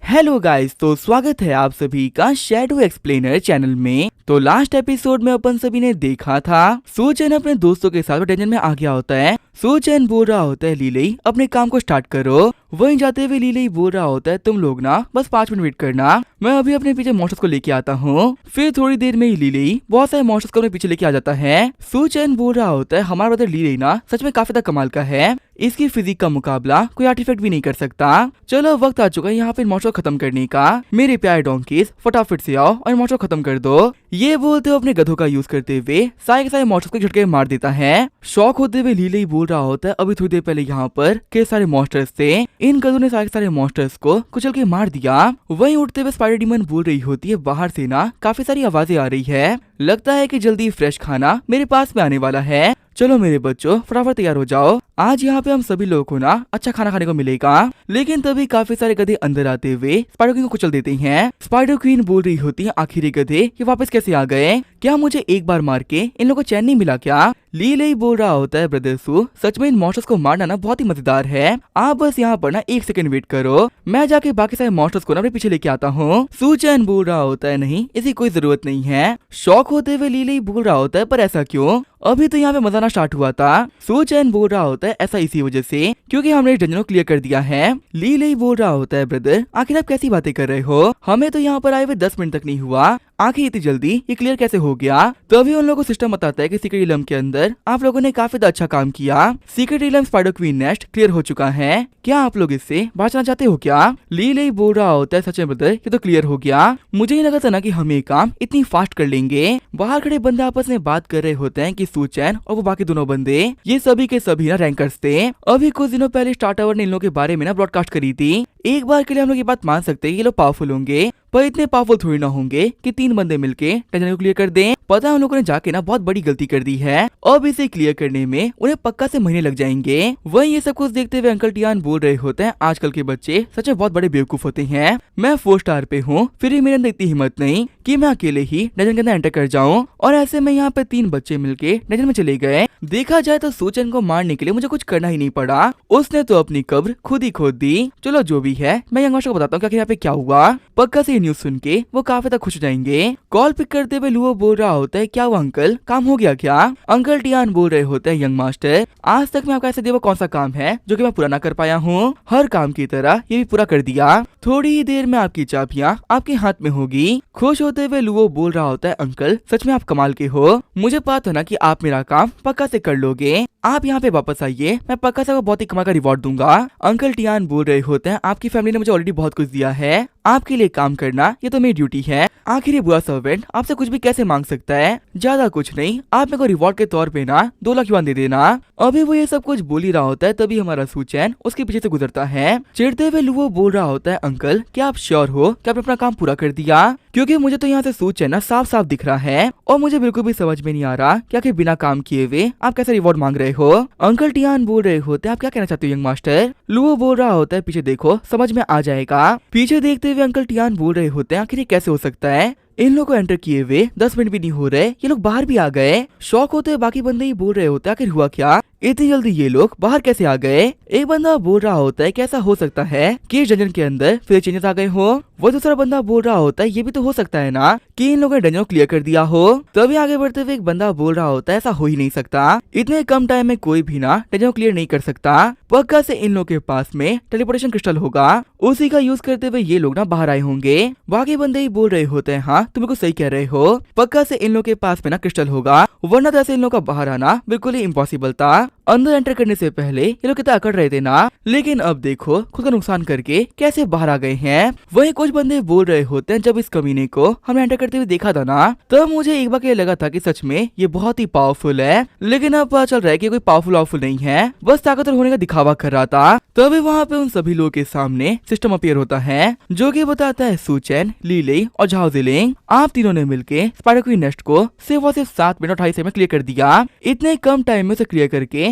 Hello guys, तो स्वागत है आप सभी का शैडो एक्सप्लेनर चैनल में। तो लास्ट एपिसोड में अपन सभी ने देखा था सूचन अपने दोस्तों के साथ टेंशन में आ गया होता है। सूचन बोल रहा होता है लीलई अपने काम को स्टार्ट करो। वहीं जाते हुए लीलई बोल रहा होता है तुम लोग ना बस 5 मिनट वेट करना, मैं अभी अपने पीछे मॉन्स्टर्स को लेके आता हूँ। फिर थोड़ी देर में ही लीलई बहुत सारे मॉन्स्टर्स को अपने पीछे लेके आ जाता है। सूचन बोल रहा होता है हमारा ब्रदर लीलई ना सच में काफी कमाल का है, इसकी फिजिक का मुकाबला कोई आर्टिफैक्ट भी नहीं कर सकता। चलो वक्त आ चुका है यहाँ पे मॉन्स्टर खत्म करने का। मेरे प्यारे डोंकीज फटाफट से आओ और मॉन्स्टर खत्म कर दो। ये बोलते हुए अपने गधों का यूज करते हुए सारे के सारे मॉन्स्टर्स को झटके मार देता है। शौक होते हुए लीलई बोल रहा होता है अभी थोड़ी देर पहले यहाँ पर कई सारे मॉन्स्टर्स थे, इन गधों ने सारे के सारे मॉन्स्टर्स को कुचल के मार दिया। वहीं उठते हुए स्पाइडर डीमन बोल रही होती है बाहर से ना काफी सारी आवाजें आ रही है, लगता है कि जल्दी फ्रेश खाना मेरे पास में आने वाला है। चलो मेरे बच्चों फटाफट तैयार हो जाओ, आज यहाँ पे हम सभी लोगों को ना अच्छा खाना खाने को मिलेगा। लेकिन तभी काफी सारे गधे अंदर आते हुए स्पाइडर क्वीन को कुचल देते हैं। स्पाइडर क्वीन बोल रही होती है आखिरी गधे ये वापस कैसे आ गए, क्या मुझे एक बार मार के इन लोगों को चैन नहीं मिला क्या। लीलई बोल रहा होता है ब्रदर सू सच में इन मॉन्स्टर्स को मारना ना बहुत ही मजेदार है, आप बस यहाँ पर ना 1 सेकंड वेट करो, मैं जाके बाकी सारे मॉन्स्टर्स को ना अपने पीछे लेके आता हूँ। सूचन बोल रहा होता है नहीं इसकी कोई जरूरत नहीं है। शौक होते हुए लीलई बोल रहा होता है पर ऐसा क्यों, अभी तो यहाँ पे मजा आना स्टार्ट हुआ था। सूचन बोल रहा होता है ऐसा इसी वजह से क्योंकि हमने इस डंजन को क्लियर कर दिया है। लीलई बोल रहा होता है ब्रदर आखिर आप कैसी बातें कर रहे हो, हमें तो यहाँ पर आए हुए 10 मिनट तक नहीं हुआ, आखिर इतनी जल्दी ये क्लियर कैसे हो गया। तभी उन लोगों को सिस्टम बताता है कि सीक्रेट रिलम के अंदर आप लोगों ने काफी अच्छा काम किया, secret realm spider queen nest clear हो चुका है, क्या आप लोग इससे बचना चाहते हो क्या। लीलई बोल रहा होता है सच में ब्रदर ये तो क्लियर हो गया, मुझे नहीं लगा था ना कि हम ये काम इतनी फास्ट कर लेंगे। बाहर खड़े बंदे आपस में बात कर रहे होते हैं कि सूचन और वो बाकी दोनों बंदे ये सभी के सभी ना रैंकर्स थे। अभी कुछ दिनों पहले स्टार टावर ने इन लोगों के बारे में ना ब्रॉडकास्ट करी थी। एक बार के लिए हम लोग ये बात मान सकते हैं ये लोग पावरफुल होंगे, पर इतने पावरफुल थोड़ी ना होंगे कि 3 बंदे मिलके टेंशन को क्लियर कर दें। पता है उन लोगों ने जाके ना बहुत बड़ी गलती कर दी है, अब इसे क्लियर करने में उन्हें पक्का से महीने लग जाएंगे। वहीं ये सब कुछ देखते हुए अंकल टियान बोल रहे होते हैं आजकल के बच्चे सच में बहुत बड़े बेवकूफ होते हैं, मैं 4 स्टार पे हूँ फिर भी मेरे अंदर इतनी हिम्मत नहीं कि मैं अकेले ही डंजन के अंदर एंटर कर जाऊँ। और ऐसे में यहाँ पे 3 बच्चे मिलके डंजन में चले गए। देखा जाए तो सूचन को मारने के लिए मुझे कुछ करना ही नहीं पड़ा, उसने तो अपनी कब्र खुद ही खोद दी। चलो जो भी है मैं यंग मास्टर को बताता हूँ कि यहाँ पे क्या हुआ, पक्का से ये न्यूज सुन के वो काफी तक खुश हो जाएंगे। कॉल पिक करते हुए लुओ बोल रहा होता है क्या वो अंकल काम हो गया क्या। अंकल टियान बोल रहे होते हैं यंग मास्टर आज तक मैं आपका ऐसे दिया वो कौन सा काम है जो कि मैं पूरा ना कर पाया हूँ, हर काम की तरह ये भी पूरा कर दिया, थोड़ी ही देर में आपकी चाबियां आपके हाथ में होगी। खुश होते हुए लुओ बोल रहा होता है अंकल सच में आप कमाल के हो, मुझे पता था ना कि आप मेरा काम पक्का से कर लोगे, आप यहाँ पे वापस आइए मैं पक्का से बहुत ही कमाल का रिवॉर्ड दूंगा। अंकल टियान बोल रहे होते हैं आपकी फैमिली ने मुझे ऑलरेडी बहुत कुछ दिया है, आपके लिए काम करना ये तो मेरी ड्यूटी है, आखिर ये बुरा सर्वेंट आपसे कुछ भी कैसे मांग सकता है, ज्यादा कुछ नहीं आप मेरे को रिवॉर्ड के तौर पे ना 2 लाख युआन दे देना। अभी वो ये सब कुछ बोल ही रहा होता है तभी हमारा सूचन उसके पीछे से गुजरता है। चिढ़ते हुए लुओ बोल रहा होता है अंकल क्या आप श्योर हो कि आपने अपना काम पूरा कर दिया, क्योंकि मुझे तो यहाँ से सूचन ना साफ साफ दिख रहा है और मुझे बिल्कुल भी समझ में नहीं आ रहा कि आखिर बिना काम किए हुए आप कैसे रिवॉर्ड मांग रहे हो। अंकल टियान बोल रहे होते हैं आप क्या कहना चाहते हो यंग मास्टर। लुओ बोल रहा होता है पीछे देखो समझ में आ जाएगा। पीछे देखते हुए अंकल टियान बोल रहे होते हैं आखिर ये कैसे हो सकता है, इन लोगों को एंटर किए हुए 10 मिनट भी नहीं हो रहे ये लोग बाहर भी आ गए। शौक होते बाकी बंदे ही बोल रहे होते आखिर हुआ क्या, इतनी जल्दी ये लोग बाहर कैसे आ गए। एक बंदा बोल रहा होता है कैसा हो सकता है कि इस डंजन के अंदर फिर चेंजेस आ गए हो, वो दूसरा बंदा बोल रहा होता है ये भी तो हो सकता है ना कि इन लोगों ने डंजन को क्लियर कर दिया हो। तभी आगे बढ़ते हुए एक बंदा बोल रहा होता है ऐसा हो ही नहीं सकता, इतने कम टाइम में कोई भी ना डंजन को क्लियर नहीं कर सकता, पक्का से इन लोगों के पास में टेलीपोर्टेशन क्रिस्टल होगा, उसी का यूज करते हुए ये लोग ना बाहर आए होंगे। बाकी बंदे ही बोल रहे होते हैं हाँ तुम बिल्कुल सही कह रहे हो, पक्का से इन लोगों के पास में ना क्रिस्टल होगा, वरना तो ऐसे इन लोगों का बाहर आना बिल्कुल ही इम्पॉसिबल था। अंदर एंटर करने से पहले ये लोग कितना अकड़ रहे थे ना, लेकिन अब देखो खुद का नुकसान करके कैसे बाहर आ गए हैं। वहीं कुछ बंदे बोल रहे होते हैं जब इस कमीने को हमने एंटर करते हुए देखा था ना तब मुझे एक बार लगा था कि सच में ये बहुत ही पावरफुल है, लेकिन अब पता चल रहा है कि कोई पावरफुल नहीं है, बस ताकतवर होने का दिखावा कर रहा था। तभी वहाँ पे उन सभी लोगों के सामने सिस्टम अपीयर होता है जो कि बताता है सूचन, लीलई और झाओ जिलिंग आप तीनों ने मिलके स्पाइडर क्वीन नेस्ट को सिर्फ और सिर्फ 7 मिनट और 28 सेकंड में क्लियर कर दिया। इतने कम टाइम में उसे क्लियर करके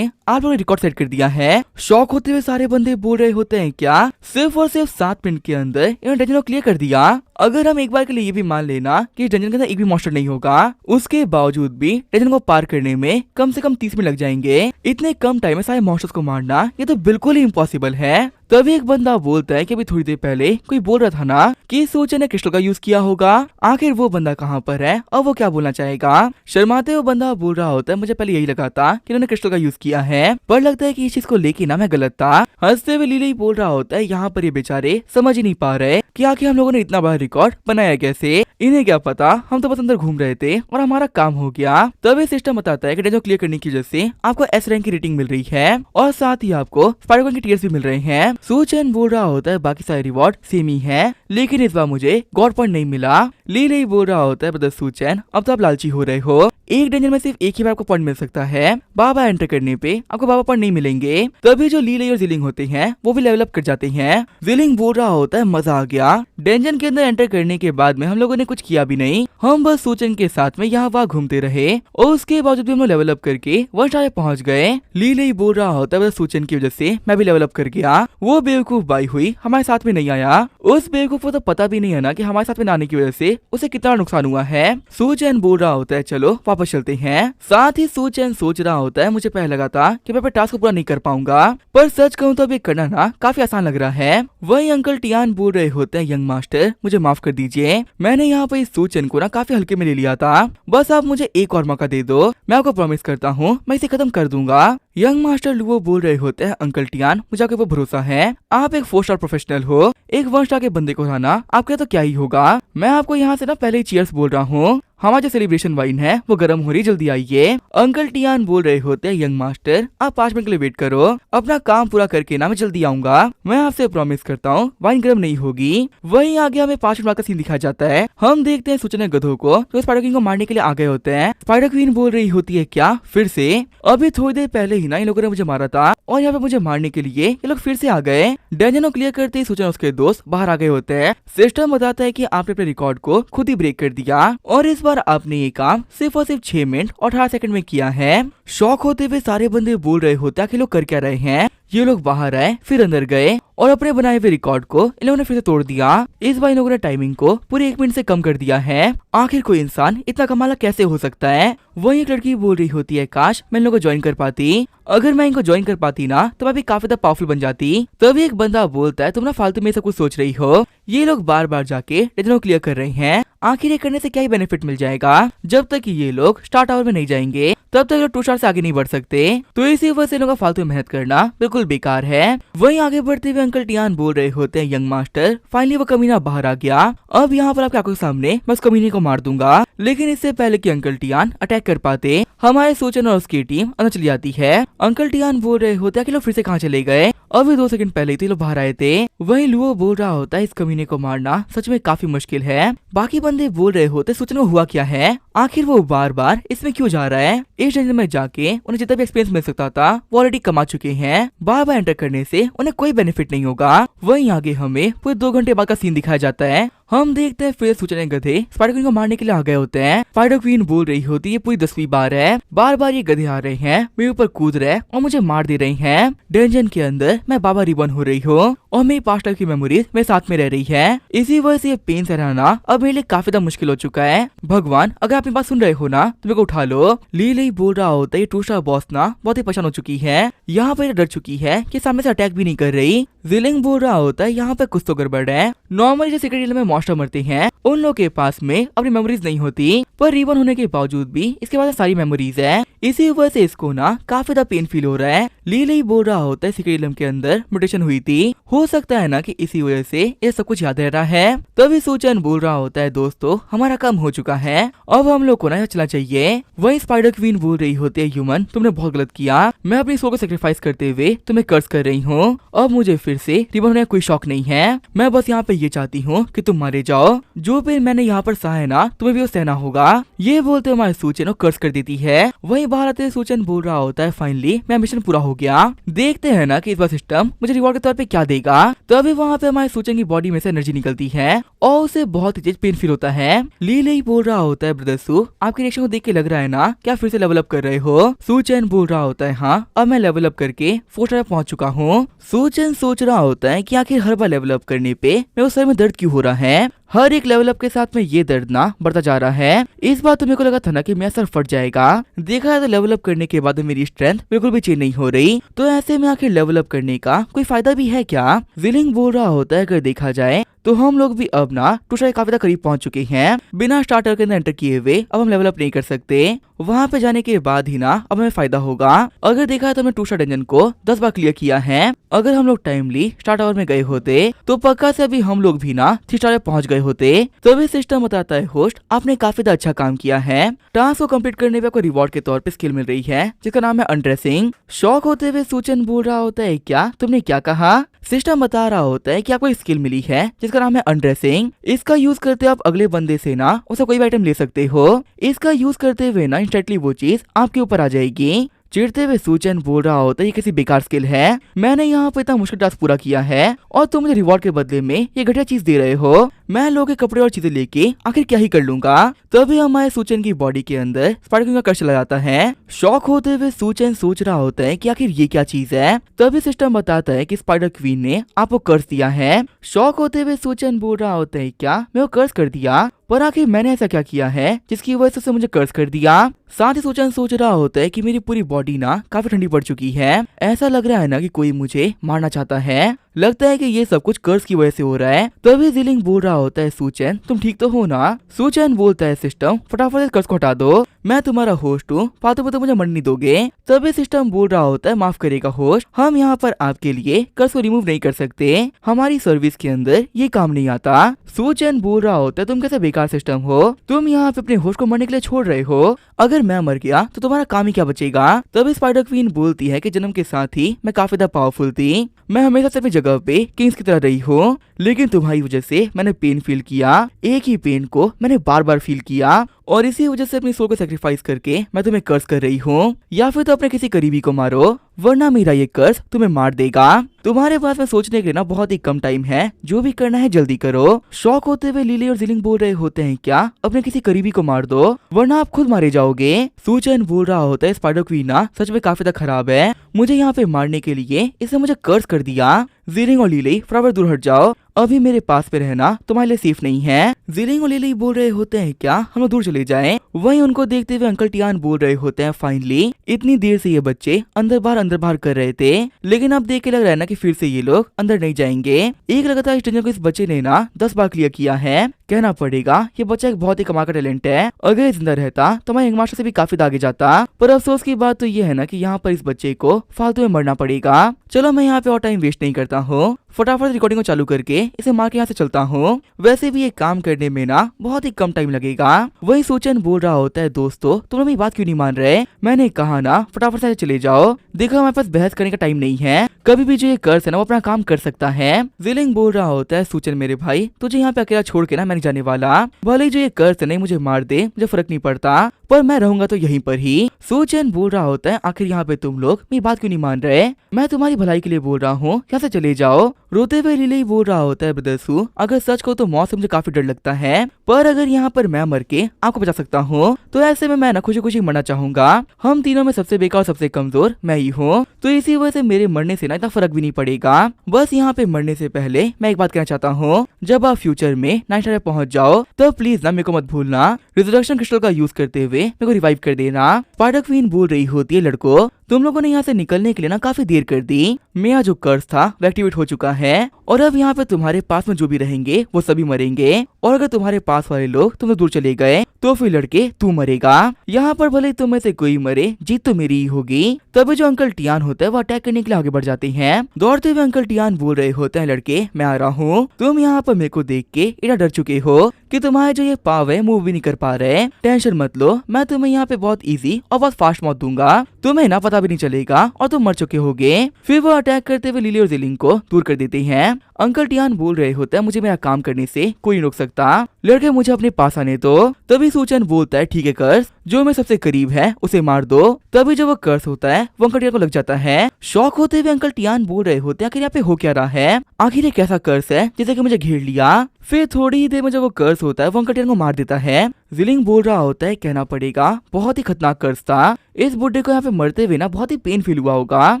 आप लोगों ने रिकॉर्ड सेट कर दिया है। शॉक होते हुए सारे बंदे बोल रहे होते हैं क्या सिर्फ और सिर्फ 7 मिनट के अंदर इन्होंने डंजन को क्लियर कर दिया। अगर हम एक बार के लिए ये भी मान लेना कि डंजन के अंदर एक भी मॉन्स्टर नहीं होगा, उसके बावजूद भी डंजन को पार करने में कम से कम 30 मिनट लग जाएंगे। इतने कम टाइम में सारे मॉन्स्टर्स को मारना ये तो बिल्कुल ही इम्पॉसिबल है। तभी एक बंदा बोलता है कि अभी थोड़ी देर पहले कोई बोल रहा था ना कि सूचन ने क्रिस्टल का यूज किया होगा। आखिर वो बंदा कहाँ पर है और वो क्या बोलना चाहेगा? शर्माते हुए बंदा बोल रहा होता है, मुझे पहले यही लगा था कि उन्होंने क्रिस्टल का यूज किया है, पर लगता है कि इस चीज को लेके ना मैं गलत था। हंसते हुए लीले बोल रहा होता है, यहाँ पर ये बेचारे समझ ही नहीं पा रहे कि आखिर हम लोगों ने इतना बड़ा रिकॉर्ड बनाया कैसे। इन्हें क्या पता, हम तो बस अंदर घूम रहे थे और हमारा काम हो गया। तभी सिस्टम बताता है कि डेंजर क्लियर करने की वजह से आपको एस रैंक की रेटिंग मिल रही है और साथ ही आपको स्पाइडर के टीयर्स भी मिल रहे हैं। सूचन बोल रहा होता है बाकी सारे रिवॉर्ड सेम ही है, लेकिन इस बार मुझे गॉड पॉइंट नहीं मिला। लीले बोल रहा होता है, ब्रदर सूचन अब तो आप लालची हो रहे हो। एक डेंजर में सिर्फ एक ही बार आपको पॉइंट मिल सकता है, बाबा एंटर करने पे आपको बाबा पॉइंट नहीं मिलेंगे। तभी जो लीले और जिलिंग होते हैं वो भी लेवल अप कर जाते हैं। जिलिंग बोल रहा होता है, मजा आ गया। डेंजन के अंदर एंटर करने के बाद में हम लोगों ने कुछ किया भी नहीं, हम बस सूचन के साथ में यहाँ वहाँ घूमते रहे और उसके बावजूद भी हम लोग लेवल अप करके 1 स्टार पहुंच गए। लीले बोल रहा होता है, सूचन की वजह से मैं भी लेवल अप कर गया। वो बेवकूफ बाई हुई हमारे साथ में नहीं आया। उस बेवकूफ को तो पता भी नहीं है ना कि हमारे साथ में ना आने की वजह से उसे कितना नुकसान हुआ है। सूचन बोल रहा होता है, चलो वापस चलते हैं। साथ ही सूचन सोच रहा होता है, मुझे पहले लगा था कि मैं टास्क को पूरा नहीं कर पाऊंगा, पर सच कहूँ तो अभी करना ना काफी आसान लग रहा है। वही अंकल टियान बोल रहे होते हैं, यंग मास्टर मुझे माफ कर दीजिए, मैंने यहाँ पर इस सूचन को ना काफी हल्के में ले लिया था, बस आप मुझे एक और मौका दे दो, मैं आपको प्रॉमिस करता हूँ मैं इसे खत्म कर दूंगा। यंग मास्टर लुओ बोल रहे होते हैं, अंकल टियान मुझे आपके ऊपर भरोसा है, आप एक 4 स्टार प्रोफेशनल हो, एक 1 स्टार के बंदे को हराना आपके तो क्या ही होगा। मैं आपको यहाँ से ना पहले ही चीयर्स बोल रहा हूँ, हमारा जो सेलिब्रेशन वाइन है वो गर्म हो रही, जल्दी आइए। अंकल टियान बोल रहे होते हैं, यंग मास्टर आप 5 मिनट के लिए वेट करो, अपना काम पूरा करके ना मैं जल्दी आऊंगा, मैं आपसे प्रॉमिस करता हूँ वाइन गर्म नहीं होगी। वहीं आगे हमें 5 मिनट का सीन दिखाया जाता है। हम देखते हैं सूचना गधों को जो स्पाइडर क्वीन को मारने के लिए आ गए होते हैं। स्पाइडर क्वीन बोल रही होती है, क्या फिर से? अभी थोड़ी देर पहले ही ना इन लोगों ने मुझे मारा था और यहाँ पे मुझे मारने के लिए ये लोग फिर से आ गए। डेंजन को क्लियर करते ही सूचना उसके दोस्त बाहर आ गए होते हैं। सिस्टम बताता है कि आपने अपने रिकॉर्ड को खुद ही ब्रेक कर दिया और इस बार आपने ये काम सिर्फ और सिर्फ 6 मिनट और 18 सेकंड में किया है। शॉक होते हुए सारे बंदे बोल रहे होते हैं कि लोग कर क्या रहे हैं। ये लोग बाहर आए, फिर अंदर गए और अपने बनाए हुए रिकॉर्ड को इन लोगों ने फिर से तोड़ दिया। इस बार इन लोगों ने टाइमिंग को पूरे 1 मिनट से कम कर दिया है। आखिर कोई इंसान इतना कमाल कैसे हो सकता है? वही एक लड़की बोल रही होती है, काश मैं इन लोगों को ज्वाइन कर पाती, अगर मैं इनको ज्वाइन कर पाती ना तो मैं भी काफी ज्यादा पावरफुल बन जाती। तभी एक बंदा बोलता है, तुम ना फालतू में सब कुछ सोच रही हो, ये लोग बार बार जाके डेंजर को क्लियर कर रहे हैं, आखिर ये करने से क्या ही बेनिफिट मिल जाएगा? जब तक ये लोग स्टार्ट आवर में नहीं जाएंगे तब तक 2 स्टार से आगे नहीं बढ़ सकते, तो इसी वजह से लोगों का फालतू मेहनत करना बिल्कुल बेकार है। वहीं आगे बढ़ते हुए अंकल टियान बोल रहे होते हैं, यंग मास्टर फाइनली वो कमीना बाहर आ गया, अब यहाँ पर आपकी आंखों के सामने मैं उस कमीने को मार दूंगा। लेकिन इससे पहले कि अंकल टियान अटैक कर पाते हमारे सूचन और उसकी टीम अंदर चली जाती है। अंकल टियान बोल रहे होते हैं कि लोग फिर से कहाँ चले गए, अभी 2 सेकंड पहले ही लोग बाहर आए थे। वहीं लुओ बोल रहा होता है, इस कमीने को मारना सच में काफी मुश्किल है। बाकी बंदे बोल रहे होते सूचन को हुआ क्या है, आखिर वो बार बार इसमें क्यों जा रहा है? इस डेंजर में जाके उन्हें जितना भी एक्सपीरियंस मिल सकता था वो ऑलरेडी कमा चुके हैं, बार बार एंटर करने से उन्हें कोई बेनिफिट नहीं होगा। वहीं आगे हमें पूरे 2 घंटे बाद का सीन दिखाया जाता है। हम देखते हैं फिर सूचना गधे स्पाइडर क्वीन को मारने के लिए आ गए होते हैं। स्पाइडर क्वीन बोल रही होती है, ये पूरी 10वीं बार है, बार बार ये गधे आ रहे हैं, मेरे ऊपर कूद रहे और मुझे मार दे रही हैं। डेंजन के अंदर मैं बाबा रिबन हो रही हूँ और मेरी पास्ट लाइफ की मेमोरीज मेरे साथ में रह रही है, इसी वजह से ये पेन सहना अब मेरे लिए काफी ज्यादा मुश्किल हो चुका है। भगवान अगर आप मेरी बात सुन रहे हो ना तो मेरे को उठा लो। लीले बोल रहा होता है, ये 2 स्टार बॉस ना बहुत ही परेशान हो चुकी है, यहाँ पर डर चुकी है कि सामने से अटैक भी नहीं कर रही। जिलिंग बोल रहा होता है, यहाँ पे कुछ तो गड़बड़ है, नॉर्मली जो सीक्रेट एरिया में मॉन्स्टर मरते हैं उन लोगों के पास में अपनी मेमोरीज नहीं होती, पर रिबन होने के बावजूद भी इसके पास सारी मेमोरीज है, इसी वजह से इसको ना काफी ज्यादा पेन फील हो रहा है। लीले बोल रहा होता है, सीक्रेट एरिया के अंदर म्यूटेशन हुई थी, हो सकता है ना कि इसी वजह से ये सब कुछ याद रह रहा है। तभी सूचन बोल रहा होता है, दोस्तों हमारा काम हो चुका है, अब हम लोग को ना चला चाहिए। वही स्पाइडर क्वीन बोल रही होती है, ह्यूमन तुमने बहुत गलत किया, मैं अपनी सोल को सेक्रीफाइस करते हुए तुम्हें कर्ज कर रही हूँ, अब मुझे फिर से रिबन होने का कोई शौक नहीं है, मैं बस यहाँ पे ये चाहती हूँ कि तुम मारे जाओ, जो पेन मैंने यहाँ पर सहा है ना तुम्हें भी वो सहना होगा। ये बोलते हमारे सूचन को कर्ज कर देती है। वहीं बाहर आते सूचन बोल रहा होता है, फाइनली मेरा मिशन पूरा हो गया, देखते हैं ना कि इस बार सिस्टम मुझे रिवॉर्ड के तौर पे क्या देगा। तभी वहाँ पे हमारे सूचन की बॉडी में से एनर्जी निकलती है और उसे बहुत ही तेज पेन फील होता है। लीले ही बोल रहा होता है, ब्रदर सू आपके रिएक्शन को देख के लग रहा है ना क्या फिर से लेवल अप कर रहे हो? सूचन बोल रहा होता है, हाँ अब मैं लेवल अप करके 4 स्टार पहुंच चुका हूँ। सूचन सोच रहा होता है कि आखिर हर बार लेवल अप करने पे मेरे सर में दर्द क्यों हो रहा है, हर एक लेवल अप के साथ में ये दर्द ना बढ़ता जा रहा है। इस बार तो मेरे को लगा था ना कि मेरा सर फट जाएगा। देखा तो लेवल अप करने के बाद मेरी स्ट्रेंथ बिल्कुल भी चेंज नहीं हो रही। तो ऐसे में आखिर लेवल अप करने का कोई फायदा भी है क्या? जिलिंग बोल रहा होता है अगर देखा जाए तो हम लोग भी अब ना टूशा के काफी करीब पहुंच चुके हैं। बिना स्टार्टर के अंदर एंटर किए हुए अब हम लेवल अप नहीं कर सकते। वहां पे जाने के बाद ही ना अब हमें फायदा होगा। अगर देखा है तो हमने टूशा डंजन को 10 बार क्लियर किया है। अगर हम लोग टाइमली स्टार्ट आवर में गए होते तो पक्का से अभी हम लोग भी ना 3 स्टार पहुंच गए होते। तभी सिस्टम बताता है होस्ट आपने काफी अच्छा काम किया है। टास्क को कंप्लीट करने पे आपको रिवॉर्ड के तौर पे स्किल मिल रही है जिसका नाम है अनड्रेसिंग। शॉक होते हुए सूचन बोल रहा होता है क्या तुमने क्या कहा? सिस्टम बता रहा होता है कि आपको स्किल मिली है जिसका नाम है अनड्रेसिंग। इसका यूज करते आप अगले बंदे से ना उसे कोई भी आइटम ले सकते हो। इसका यूज करते हुए ना इंस्टेंटली वो चीज आपके ऊपर आ जाएगी। चिढ़ते हुए सूचन बोल रहा होता है ये किसी बेकार स्किल है। मैंने यहाँ पे इतना मुश्किल टास्क पूरा किया है और तुम मुझे रिवॉर्ड के बदले में ये घटिया चीज दे रहे हो। मैं लोगों के कपड़े और चीजें लेके आखिर क्या ही कर लूंगा। तभी हमारे सूचन की बॉडी के अंदर स्पाइडर क्वीन का कर्ज चला जाता है। शॉक होते हुए सूचन सोच रहा होता है कि आखिर ये क्या चीज है। तभी सिस्टम बताता है कि स्पाइडर क्वीन ने आपको कर्ज दिया है। शॉक होते हुए सूचन बोल रहा होता है क्या मैं वो कर्ज कर दिया? पर आखिर मैंने ऐसा क्या किया है जिसकी वजह से मुझे कर्ज कर दिया? साथ ही सूचन सोच रहा होता है कि मेरी पूरी बॉडी ना काफी ठंडी पड़ चुकी है। ऐसा लग रहा है ना कि कोई मुझे मारना चाहता है। लगता है कि ये सब कुछ कर्ज की वजह से हो रहा है। तभी जिलिंग बोल रहा होता है सूचन तुम ठीक तो हो ना? सूचन बोलता है सिस्टम फटाफट इस कर्ज को हटा दो। मैं तुम्हारा होस्ट हूँ, फालतू में तो मुझे मरने नहीं दोगे। तभी सिस्टम बोल रहा होता है माफ करेगा होस्ट, हम यहाँ पर आपके लिए कर्ज को रिमूव नहीं कर सकते। हमारी सर्विस के अंदर ये काम नहीं आता। सूचन बोल रहा होता है तुम कैसे बेकार सिस्टम हो? तुम यहाँ पे अपने होस्ट को मरने के लिए छोड़ रहे हो। अगर मैं मर गया तो तुम्हारा काम ही क्या बचेगा? तभी स्पाइडर क्वीन बोलती है कि जन्म के साथ ही मैं काफी ज्यादा पावरफुल थी। मैं हमेशा से अपनी जगह पे किंग्स की तरह रही हूँ, लेकिन तुम्हारी वजह से मैंने पेन फील किया। एक ही पेन को मैंने बार बार फील किया और इसी वजह से अपनी सोल को सेक्रीफाइस करके मैं तुम्हें कर्ज कर रही हूँ। या फिर तो अपने किसी करीबी को मारो वरना मेरा ये कर्ज तुम्हें मार देगा। तुम्हारे पास में सोचने के लिए ना बहुत ही कम टाइम है, जो भी करना है जल्दी करो। शॉक होते हुए लिली और जिलिंग बोल रहे होते हैं क्या अपने किसी करीबी को मार दो वरना आप खुद मारे जाओगे। सूचन बोल रहा होता है स्पाइडर क्वीन ना सच में काफी खराब है, मुझे यहाँ पे मारने के लिए इसने मुझे कर्ज कर दिया। जिलिंग और लिली फटाफट दूर हट जाओ, अभी मेरे पास पे रहना तुम्हारे लिए सेफ नहीं है। जिलिंग और लिली बोल रहे होते हैं क्या हम लोग दूर चले जाएं। वहीं उनको देखते हुए अंकल टियान बोल रहे होते हैं फाइनली इतनी देर से ये बच्चे अंदर बाहर कर रहे थे, लेकिन अब देख के लग रहा है ना कि फिर से ये लोग अंदर नहीं जाएंगे। एक लगातार इस डंजन को इस बच्चे ने ना 10 बार क्लियर किया है। कहना पड़ेगा ये बच्चा एक बहुत ही कमाल का टैलेंट है। अगर ये जिंदा रहता तो मैं मास्टर से भी काफी आगे जाता। पर अफसोस की बात तो ये है ना कि यहाँ पर इस बच्चे को फालतू में मरना पड़ेगा। चलो मैं यहाँ पे और टाइम वेस्ट नहीं करता हूँ, फटाफट रिकॉर्डिंग को चालू करके इसे मार के यहाँ से चलता हूँ। वैसे भी ये काम करने में ना बहुत ही कम टाइम लगेगा। वही सूचन बोल रहा होता है दोस्तों तुम लोग मेरी बात क्यों नहीं मान रहे? मैंने कहा ना फटाफट से चले जाओ। देखो हमारे पास बहस करने का टाइम नहीं है, कभी भी जो ये कर्ज है ना वो अपना काम कर सकता है। जिलिंग बोल रहा होता है सूचन मेरे भाई तुझे यहाँ पे अकेला छोड़ के ना मैं नहीं जाने वाला। भले ही जो ये कर्ज है नहीं मुझे मार दे मुझे फर्क नहीं पड़ता, पर मैं रहूंगा तो यहीं पर ही। सूचन बोल रहा होता है आखिर यहाँ पे तुम लोग मेरी बात क्यों नहीं मान रहे? मैं तुम्हारी भलाई के लिए बोल रहा हूँ, यहाँ से चले जाओ। रोते हुए लिली बोल रहा होता है ब्रदर्सू अगर सच को तो मौत से मुझे काफी डर लगता है, पर अगर यहाँ पर मैं मर के आपको बचा सकता हूँ तो ऐसे में मैं ना खुशी खुशी मरना चाहूंगा। हम तीनों में सबसे बेकार और सबसे कमजोर मैं ही हूँ, तो इसी वजह से मेरे मरने से ना इतना फर्क भी नहीं पड़ेगा। बस यहाँ पे मरने से पहले मैं एक बात कहना चाहता हूँ, जब आप फ्यूचर में 9 स्टार पहुंच जाओ तो प्लीज ना मेरे को मत भूलना, रिजर्वेशन क्रिस्टल का यूज करते हुए मेरे को रिवाइव कर देना। स्पाइडर क्वीन बोल रही होती है लड़कों तुम लोगों ने यहाँ से निकलने के लिए ना काफी देर कर दी। मेरा जो कर्ज था वो एक्टिवेट हो चुका है और अब यहाँ पे तुम्हारे पास में जो भी रहेंगे वो सभी मरेंगे, और अगर तुम्हारे पास वाले लोग तुम दूर चले गए तो फिर लड़के तू मरेगा। यहाँ पर भले तुम में से कोई मरे जीत तो मेरी ही होगी। तभी जो अंकल टियान होता है वो अटैक करने के लिए आगे बढ़ जाते हैं। दौड़ते हुए अंकल टियान बोल रहे होते हैं लड़के मैं आ रहा हूँ, तुम यहाँ पर मेरे को देख के इतना डर चुके हो कि तुम्हारे जो ये पाव है मूव भी नहीं कर पा रहे। टेंशन मत लो, मैं तुम्हें यहाँ पे बहुत इजी और बहुत फास्ट मौत दूंगा, तुम्हें ना पता भी नहीं चलेगा और तुम मर चुके होगे। फिर वो अटैक करते हुए लिली और जिलिंग को दूर कर देते हैं। अंकल टियान बोल रहे होते हैं मुझे मेरा काम करने से कोई नहीं रोक सकता, लड़के मुझे अपने पास आने दो। तभी सूचन बोलता है ठीक है कर्ज जो मैं सबसे करीब है उसे मार दो। तभी जो वो कर्ज होता है वो अंकल टियान को लग जाता है। शॉक होते हुए अंकल टियान बोल रहे होते हैं आखिर यहाँ पे हो क्या रहा है, आखिर ये कैसा कर्ज है जिसे कि मुझे घेर लिया। फिर थोड़ी ही देर में जब वो कर्स होता है वो अंकल टियान को मार देता है। जिलिंग बोल रहा होता है कहना पड़ेगा बहुत ही खतरनाक कर्स था, इस बुड्ढे को यहाँ पे मरते हुए ना बहुत ही पेन फील हुआ होगा।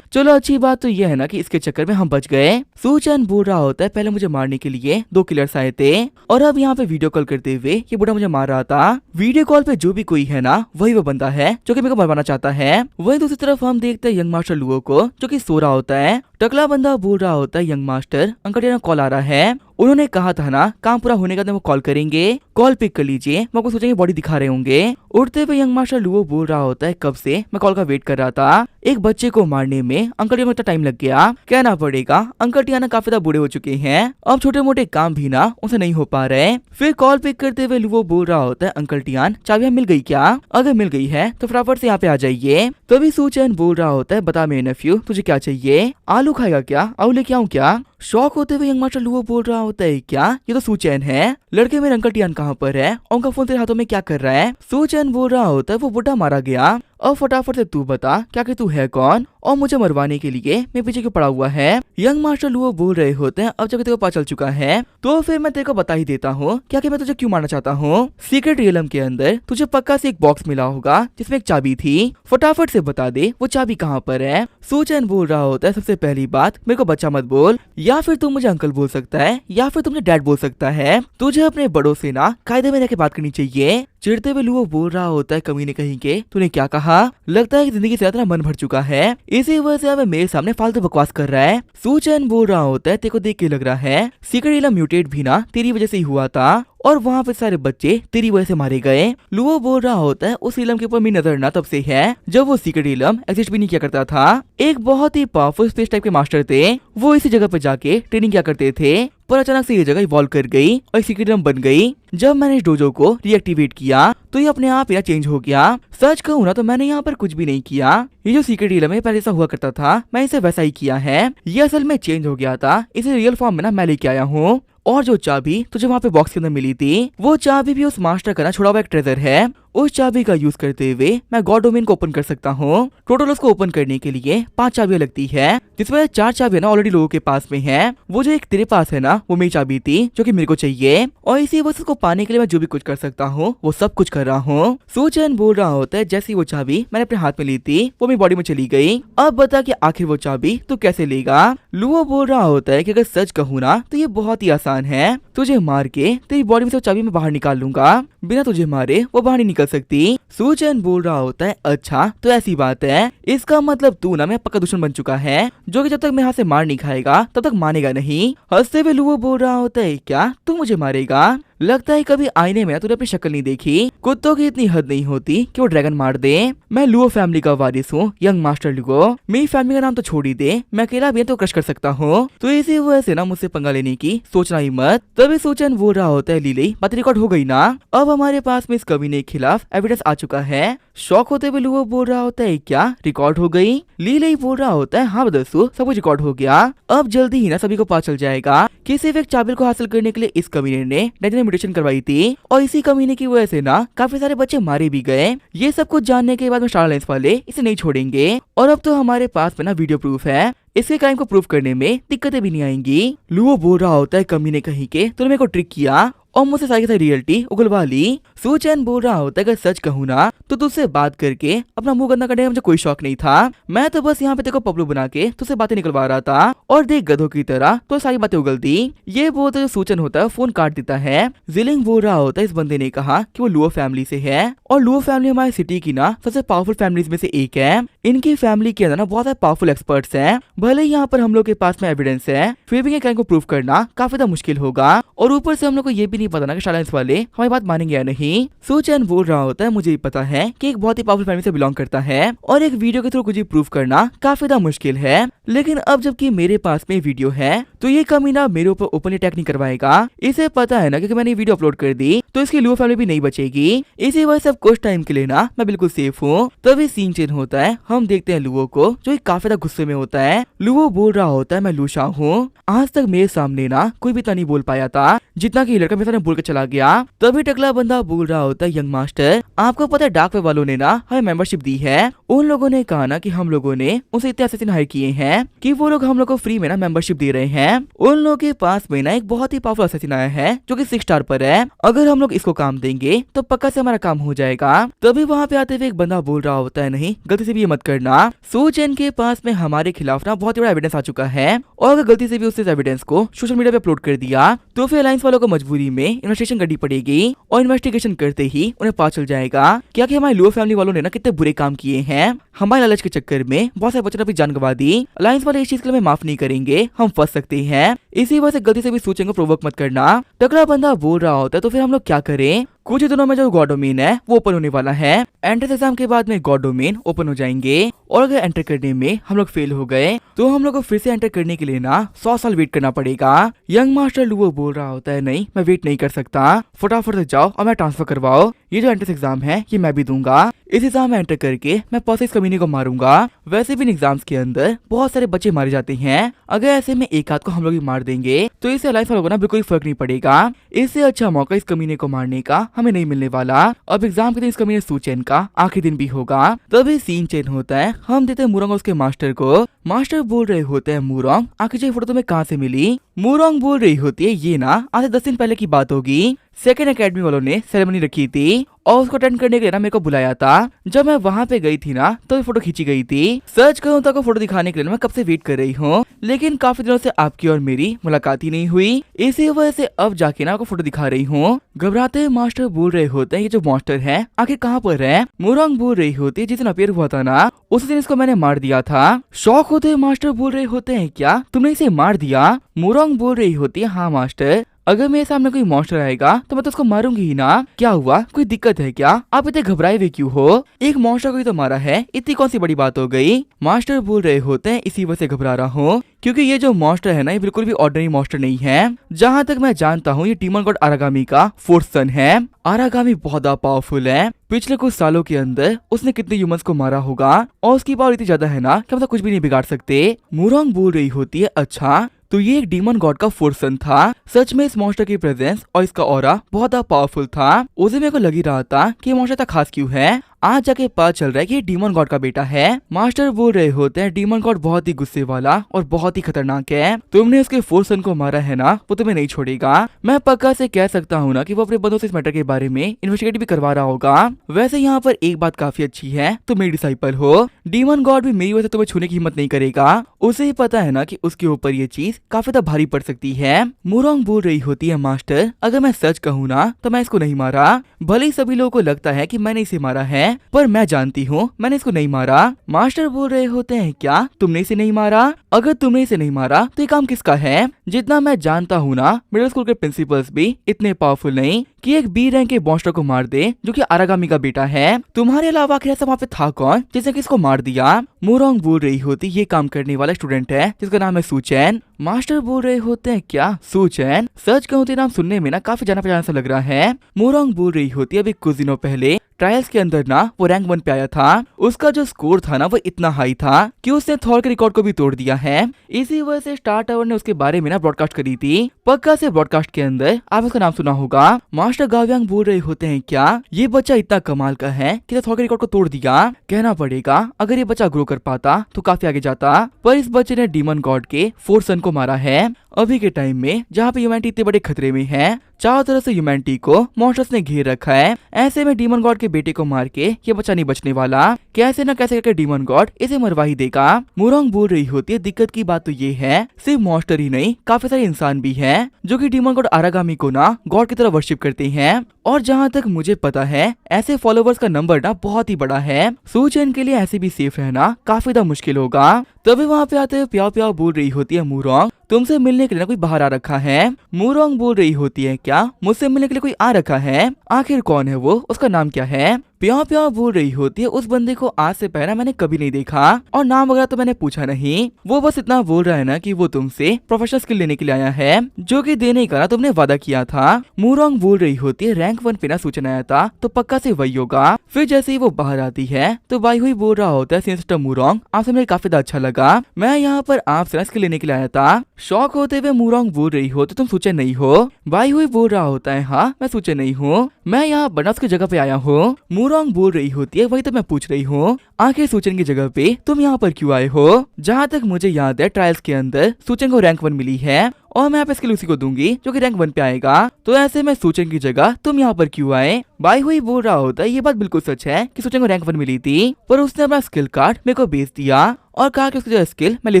चलो अच्छी बात तो यह है ना कि इसके चक्कर में हम बच गए। सूचन बोल रहा होता है पहले मुझे मारने के लिए 2 किलर्स आए थे और अब यहाँ पे वीडियो कॉल करते हुए ये बुढ़ा मुझे मार रहा था। वीडियो कॉल पे जो भी कोई है ना वही वो बंदा है जो कि मेरे को मरवाना चाहता है। वही दूसरी तरफ हम देखते हैं यंग मास्टर लुओ को जो कि सो रहा होता है। टकला बंदा बोल रहा होता है young master uncle Tian call आ रहा है, उन्होंने कहा था ना काम पूरा होने के बाद वो कॉल करेंगे, कॉल पिक कर लीजिए। मैं आपको सोचेंगे बॉडी दिखा रहे होंगे। उठते हुए यंग मास्टर लुओ बोल रहा होता है कब से मैं कॉल का वेट कर रहा था, एक बच्चे को मारने में अंकल टियान को इतना टाइम लग गया। कहना पड़ेगा अंकल टियान काफी ज्यादा बूढ़े हो चुके हैं, अब छोटे मोटे काम भी ना उनसे नहीं हो पा रहे। फिर कॉल पिक करते हुए लुओ बोल रहा होता है अंकल टियान चाबियां मिल गई क्या, अगर मिल गई है तो फटाफट से यहाँ पे आ जाइए। तभी सूचन बोल रहा होता है बता मेरे नेफ्यू तुझे क्या चाहिए, आलू खाएगा क्या, आलू लेके आऊं क्या। शॉक होते हुए यंग मास्टर लुओ बोल रहा होता है क्या ये तो सूचैन है, लड़के मेरे अंकल टियान कहाँ पर है, उनका फोन तेरे हाथों में क्या कर रहा है। सूचैन बोल रहा होता है वो बुढ़ा मारा गया, अब फटाफट से तू बता क्या कि तू है कौन और मुझे मरवाने के लिए मैं पीछे क्यों पड़ा हुआ है। यंग मास्टर लुओ बोल रहे होते हैं अब जब तेरे को पता चल चुका है तो फिर मैं तेरे को बता ही देता हूँ क्या कि मैं तुझे क्यों मारना चाहता हूँ। सीक्रेट रियलम के अंदर तुझे पक्का से एक बॉक्स मिला होगा जिसमें एक चाबी थी, फटाफट से बता दे वो चाबी कहाँ पर है। सूचन बोल रहा होता है सबसे पहली बात मेरे को बच्चा मत बोल, या फिर तू मुझे अंकल बोल सकता है या फिर तुम मुझे डैड बोल सकता है, तुझे अपने बड़ों से ना कायदे में रह के बात करनी चाहिए। चिढ़ते हुए लुओ बोल रहा होता है कमीने कहीं के तूने क्या कहा, लगता है कि जिंदगी से इतना मन भर चुका है, इसी वजह से अब मेरे सामने फालतू बकवास कर रहा है। सूचन बोल रहा होता है तेरे को देख के लग रहा है सीक्रेट रियलम म्यूटेट भी ना तेरी वजह से ही हुआ था और वहाँ पे सारे बच्चे तेरी वजह से मारे गए। लुओ बोल रहा होता है उस इलम के ऊपर मेरी नजर ना तब से है जब वो सीक्रेट इलम एग्जिस्ट भी नहीं किया करता था। एक बहुत ही पावरफुल स्पेस टाइप के मास्टर थे, वो इसी जगह पे जाके ट्रेनिंग किया करते थे, पर अचानक से ये जगह इवॉल्व कर गई और सीक्रेट इलम बन गई। जब मैंने इस डोजो को रिएक्टिवेट किया तो ये अपने आप यहाँ चेंज हो गया। सच कहूँ ना तो मैंने यहाँ पर कुछ भी नहीं किया, ये जो सीक्रेट इलम है पहले ऐसा हुआ करता था मैं इसे वैसा ही किया है, ये असल में चेंज हो गया था, इसे रियल फॉर्म में ना मैं लेके आया हूँ। और जो चाबी तुझे वहाँ पे बॉक्स के अंदर मिली थी वो चाबी भी उस मास्टर का ना छोड़ा हुआ एक ट्रेजर है, उस चाबी का यूज करते हुए मैं गॉड डोमेन को ओपन कर सकता हूँ। टोटल उसको ओपन करने के लिए 5 चाबियां लगती है जिसमें 4 चाबियां ना ऑलरेडी लोगों के पास में है, वो जो एक तेरे पास है ना वो मेरी चाबी थी जो कि मेरे को चाहिए और इसी वजह को पाने के लिए मैं जो भी कुछ कर सकता हूँ वो सब कुछ कर रहा हूँ। सूचन बोल रहा होता है जैसी वो चाबी मैंने अपने हाथ में ली थी वो मेरी बॉडी में चली गई, अब बता कि आखिर वो चाबी तू कैसे लेगा। लुओ बोल रहा होता है कि अगर सच कहूँ ना तो ये बहुत ही आसान है, तुझे मार के तेरी बॉडी में से चाबी मैं बाहर निकाल लूंगा, बिना तुझे मारे वो बाहर नहीं निकल सकती। सूचन बोल रहा होता है अच्छा तो ऐसी बात है, इसका मतलब तू ना मैं पक्का दुश्मन बन चुका है जो कि जब तक मैं हाथ से मार नहीं खाएगा तब तक मानेगा नहीं। हंसते हुए लुओ बोल रहा होता है क्या तू मुझे मारेगा, लगता है कभी आईने में तूने अपनी शक्ल नहीं देखी, कुत्तों की इतनी हद नहीं होती कि वो ड्रैगन मार दे। मैं लुओ फैमिली का वारिस हूँ, यंग मास्टर लुओ, मेरी फैमिली का नाम तो छोड़ ही दे, मैं अकेला भी तो क्रश कर सकता हूँ, तो इसी वजह से ना मुझसे पंगा लेने की सोचना ही मत। तभी सूचन बोल रहा होता है लीली बात रिकॉर्ड हो गई ना, अब हमारे पास में इस कमीने के खिलाफ एविडेंस आ चुका है। शौक होते हुए लुओ बोल रहा होता है क्या रिकॉर्ड हो गई, लीली बोल रहा होता है हाँ बदसू सब कुछ रिकॉर्ड हो गया, अब जल्दी ही ना सभी को पता चल जाएगा कि सिर्फ एक चाबिल को हासिल करने के लिए इस कमीने ने डेंजर म्यूटेशन करवाई थी और इसी कमीने की वजह से ना काफी सारे बच्चे मारे भी गए। ये सब कुछ जानने के बाद में स्टार अलायंस वाले इसे नहीं छोड़ेंगे और अब तो हमारे पास में ना वीडियो प्रूफ है, इसके क्राइम को प्रूफ करने में दिक्कतें भी नहीं आएंगी। लुओ बोल रहा होता है कमीने कहीं के तूने मेरे को ट्रिक किया और मुझसे सारी की सारी रियलिटी उगलवा ली। सूचन बोल रहा होता है अगर सच कहूँ ना तो तुझसे बात करके अपना मुंह गंदा करने का मुझे कोई शौक नहीं था, मैं तो बस यहाँ पे तेरे को पपलू बना के तुझसे बातें निकलवा रहा था और देख गधों की तरह तो सारी बातें उगल दी। ये बोलते जो सूचन होता है फोन काट देता है। जिलिंग बोल रहा होता है इस बंदे ने कहा कि वो लुओ फैमिली से है और लुओ फैमिली हमारी सिटी की ना सबसे पावरफुल फैमिलीज में से एक है, इनकी फैमिली के अंदर ना बहुत सारे पावरफुल एक्सपर्ट्स हैं, भले ही यहाँ पर हम लोग के पास में एविडेंस है फिर भी ये क्राइम को प्रूफ करना काफी ज्यादा मुश्किल होगा और ऊपर से हम लोग को ये भी नहीं पता ना कि शायद वाले हमारी बात मानेंगे या नहीं। सूचन बोल रहा होता है मुझे भी पता है कि एक बहुत ही पावरफुल फैमिली से बिलोंग करता है और एक वीडियो के थ्रू कुछ प्रूफ करना काफी ज्यादा मुश्किल है, लेकिन अब जबकि मेरे पास में वीडियो है तो ये कमीना मेरे ऊपर ओपनली अटैक नहीं करवाएगा, इसे पता है ना क्योंकि मैंने वीडियो अपलोड कर दी तो इसकी लुओ फैमिली भी नहीं बचेगी, इसी वजह से अब कुछ टाइम के लिए ना मैं बिल्कुल सेफ हूँ। तभी सीन चेंज होता है, हम देखते हैं लुओ को जो काफी ज्यादा गुस्से में होता है। लुओ बोल रहा होता है मैं लूशा हूँ, आज तक मेरे सामने ना कोई भी इतना नहीं बोल पाया था जितना कि लड़का मेरे सामने बोल के चला गया। तभी टकला बंदा बोल रहा होता है यंग मास्टर आपको पता है डार्क वेब वालों ने ना हमें मेंबरशिप दी है, उन लोगों ने कहा ना कि हम लोगों ने उनसे इतने असैसिन हायर किए हैं कि वो लोग हम लोग को फ्री में ना मेंबरशिप दे रहे हैं। उन लोगों के पास में ना एक बहुत ही पावरफुल असैसिन आया है जो कि 6 स्टार पर है। अगर हम लोग इसको काम देंगे तो पक्का से हमारा काम हो जाएगा। तभी वहाँ पे आते हुए एक बंदा बोल रहा होता है, नहीं गलती से भी ये मत करना, सू चेन के पास में हमारे खिलाफ ना बहुत ही बड़ा एविडेंस आ चुका है और अगर गलती से भी उसने एविडेंस को सोशल मीडिया पे अपलोड कर दिया तो फिर अलायंस वालों को मजबूरी में इन्वेस्टिगेशन करनी पड़ेगी और इन्वेस्टिगेशन करते ही उन्हें पता चल जाएगा क्या कि हमारे लुओ फैमिली वालों ने ना कितने बुरे काम किए हैं। हमारे लालच के चक्कर में बहुत सारे बच्चों ने अपनी जान गंवा दी। अलायंस वाले इस चीज के लिए माफ नहीं करेंगे, हम फंस सकते हैं, इसी वजह से गलती से भी सू चेन को प्रोवोक मत करना। तगड़ा बंदा बोल रहा होता है तो फिर हम लोग क्या करें। कुछ ही दिनों में जो गॉड डोमेन है वो ओपन होने वाला है। एंट्रेंस एग्जाम के बाद में गॉड डोमेन ओपन हो जाएंगे और अगर एंटर करने में हम लोग फेल हो गए तो हम लोग को फिर से एंटर करने के लिए ना 100 साल वेट करना पड़ेगा। यंग मास्टर लुओ बोल रहा होता है, नहीं मैं वेट नहीं कर सकता, फटाफट से जाओ और मैं ट्रांसफर करवाओ। ये जो एंट्रेंस एग्जाम है ये मैं भी दूंगा, इस एग्जाम में एंटर करके मैं इस कमीने को मारूंगा। वैसे भी इन एग्जाम्स के अंदर बहुत सारे बच्चे मारे जाते हैं, अगर ऐसे में एक आध को हम लोग ही मार देंगे तो इससे अलायंस वालों को ना बिल्कुल फर्क नहीं पड़ेगा। इससे अच्छा मौका इस कमीने को मारने का हमें नहीं मिलने वाला। अब एग्जाम के दिन इस कमीने सू चेन का आखिरी दिन भी होगा। तभी सीन चेंज होता है, हम देते हैं मुरोंग उसके मास्टर को। मास्टर बोल रहे होते हैं, मुरोंग आखिर ये फोटो तुम्हें कहाँ से मिली। मुरोंग बोल रही होती है, ये ना आज 10 दिन पहले की बात होगी। सेकेंड एकेडमी वालों ने सेरेमनी रखी थी और उसको अटेंड करने के लिए ना मेरे को बुलाया था। जब मैं वहाँ पे गई थी ना तो फोटो खींची गई थी। सर्च करूँ तो फोटो दिखाने के लिए मैं कब से वेट कर रही हूँ, लेकिन काफी दिनों से आपकी और मेरी मुलाकात ही नहीं हुई, इसी वजह से अब जाके ना आपको फोटो दिखा रही हूँ। घबराते मास्टर बोल रहे होते हैं, ये जो मास्टर है आखिर कहाँ पर है। मुरोंग बोल रही होती है, जिस दिन अपेयर हुआ था ना उस दिन इसको मैंने मार दिया था। शौक होते मास्टर बोल रहे होते हैं, क्या तुमने इसे मार दिया। मुरोंग बोल रही होती है, हाँ मास्टर, अगर मेरे सामने कोई मॉन्स्टर आएगा तो मैं तो उसको मारूंगी ही ना। क्या हुआ, कोई दिक्कत है क्या, आप इतने घबराए हुए क्यों हो, एक मॉन्स्टर को ही तो मारा है, इतनी कौन सी बड़ी बात हो गई। मास्टर बोल रहे होते हैं, इसी वजह से घबरा रहा हूँ क्योंकि ये जो मॉन्स्टर है ना ये बिल्कुल भी ऑर्डिनरी मॉन्स्टर नहीं है। जहाँ तक मैं जानता हूँ ये डीमन गॉड आरागामी का 4th सन है। आरागामी बहुत पावरफुल है, पिछले कुछ सालों के अंदर उसने कितने ह्यूमंस को मारा होगा और उसकी पावर इतनी ज्यादा है ना कि मतलब कुछ भी नहीं बिगाड़ सकते। मुरोंग बोल रही होती है, अच्छा तो ये एक डीमन गॉड का 4th सन था। सच में इस मॉन्स्टर की प्रेजेंस और इसका ऑरा बहुत पावरफुल था। उसे मेरे को लग ही रहा था कि ये मॉन्स्टर इतना खास क्यों है, आज जाके पता चल रहा है कि ये डीमन गॉड का बेटा है। मास्टर बोल रहे होते हैं, डीमन गॉड बहुत ही गुस्से वाला और बहुत ही खतरनाक है, तुमने उसके 4th सन को मारा है ना वो तुम्हें नहीं छोड़ेगा। मैं पक्का से कह सकता हूँ ना कि वो अपने बंदों से इस मैटर के बारे में इन्वेस्टिगेट भी करवा रहा होगा। वैसे यहाँ पर एक बात काफी अच्छी है, तुम मेरी डिसाइपल हो, डीमन गॉड भी मेरी वजह से तुम्हें छूने की हिम्मत नहीं करेगा। उसे ही पता है ना कि उसके ऊपर ये चीज काफी भारी पड़ सकती है। मुरोंग बोल रही होती है, मास्टर अगर मैं सच कहूँ ना तो मैं इसको नहीं मारा, भले ही सभी लोगों को लगता है कि मैंने इसे मारा है पर मैं जानती हूँ मैंने इसको नहीं मारा। मास्टर बोल रहे होते हैं, क्या तुमने इसे नहीं मारा, अगर तुमने इसे नहीं मारा तो ये काम किसका है। जितना मैं जानता हूँ ना मिडिल स्कूल के प्रिंसिपल्स भी इतने पावरफुल नहीं कि एक बी रैंक के मॉन्स्टर को मार दे जो कि आरागामी का बेटा है। तुम्हारे अलावा आखिर ऐसा वहाँ पे था कौन जिसने किसको मार दिया। मुरोंग बोल रही होती, ये काम करने वाला स्टूडेंट है जिसका नाम है सू चेन। मास्टर बोल रहे होते हैं, क्या सू चेन, सच कहूँ तो नाम सुनने में ना काफी जाना पहचाना सा लग रहा है। मुरोंग बोल रही होती है, अभी कुछ दिनों पहले ट्रायल्स के अंदर ना वो रैंक 1 पे आया था, उसका जो स्कोर था ना वो इतना हाई था कि उसने थॉर के रिकॉर्ड को भी तोड़ दिया है। इसी वजह से स्टार टावर ने उसके बारे में ना ब्रॉडकास्ट करी थी, पक्का से ब्रॉडकास्ट के अंदर आप उसका नाम सुना होगा। मास्टर गाव्यांग बोल रहे होते हैं, क्या ये बच्चा इतना कमाल का है कि थॉर के रिकॉर्ड को तोड़ दिया। कहना पड़ेगा अगर ये बच्चा ग्रो कर पाता तो काफी आगे जाता, पर इस बच्चे ने डीमन गॉड के 4th सन को मारा है। अभी के टाइम में जहाँ पे ह्यूमैनिटी इतने बड़े खतरे में है, चारों तरफ से ह्यूमैनिटी को मॉन्स्टर्स ने घेर रखा है, ऐसे में डीमन गॉड के बेटे को मार के ये बच्चा नहीं बचने वाला, कैसे न कैसे करके डीमन गॉड इसे मरवा ही देगा। मुरोंग बोल रही होती है, दिक्कत की बात तो ये है सिर्फ मॉन्स्टर ही नहीं काफी सारे इंसान भी हैं जो कि डीमन गॉड आरागामी को ना गॉड की तरह वर्शिप करते हैं, और जहाँ तक मुझे पता है ऐसे फॉलोवर्स का नंबर ना बहुत ही बड़ा है। सू चेन के लिए ऐसे भी सेफ रहना काफी मुश्किल होगा। तभी वहाँ पे आते हुए प्याओ प्याओ बोल रही होती है, मुरोंग तुमसे मिलने के लिए ना कोई बाहर आ रखा है। मुरोंग बोल रही होती है, क्या मुझसे मिलने के लिए कोई आ रखा है, आखिर कौन है वो, उसका नाम क्या है। प्याओ प्याओ बोल रही होती है, उस बंदे को आज से पहले मैंने कभी नहीं देखा और नाम वगैरह तो मैंने पूछा नहीं, वो बस इतना बोल रहा है ना कि वो तुमसे प्रोफेशनल स्किल लेने के लिए आया है जो कि देने का ना तुमने वादा किया था। मुरोंग बोल रही होती है, रैंक 1 पे ना सूचना आया था तो पक्का से वही होगा। फिर जैसे ही वो बाहर आती है तो बाई हुई बोल रहा होता है, सिस्टर मुरोंग आपसे मुझे काफी अच्छा लगा, मैं यहाँ पर आपसे स्किल लेने के लिए आया था। शौक होते हुए मुरोंग बोल रही हो तो तुम सूचे नहीं हो। बाई हुई बोल रहा होता है, हाँ मैं सूचे नहीं हूँ, मैं यहाँ बनस की जगह पे आया हूँ। मूरोंग बोल रही होती है वही तो मैं पूछ रही हूँ, आखिर सूचन की जगह पे तुम यहाँ पर क्यों आए हो? जहाँ तक मुझे याद है ट्रायल्स के अंदर सूचन को रैंक 1 मिली है और मैं यहाँ पे स्किल उसी को दूंगी जो कि रैंक 1 पे आएगा, तो ऐसे में सूचन की जगह तुम यहाँ पर क्यों आए? बाई हुई बोल रहा होता है ये बात बिल्कुल सच है कि सूचन को रैंक 1 मिली थी, पर उसने अपना स्किल कार्ड मेरे को बेच दिया और कहा कि उसकी जो स्किल मैं ले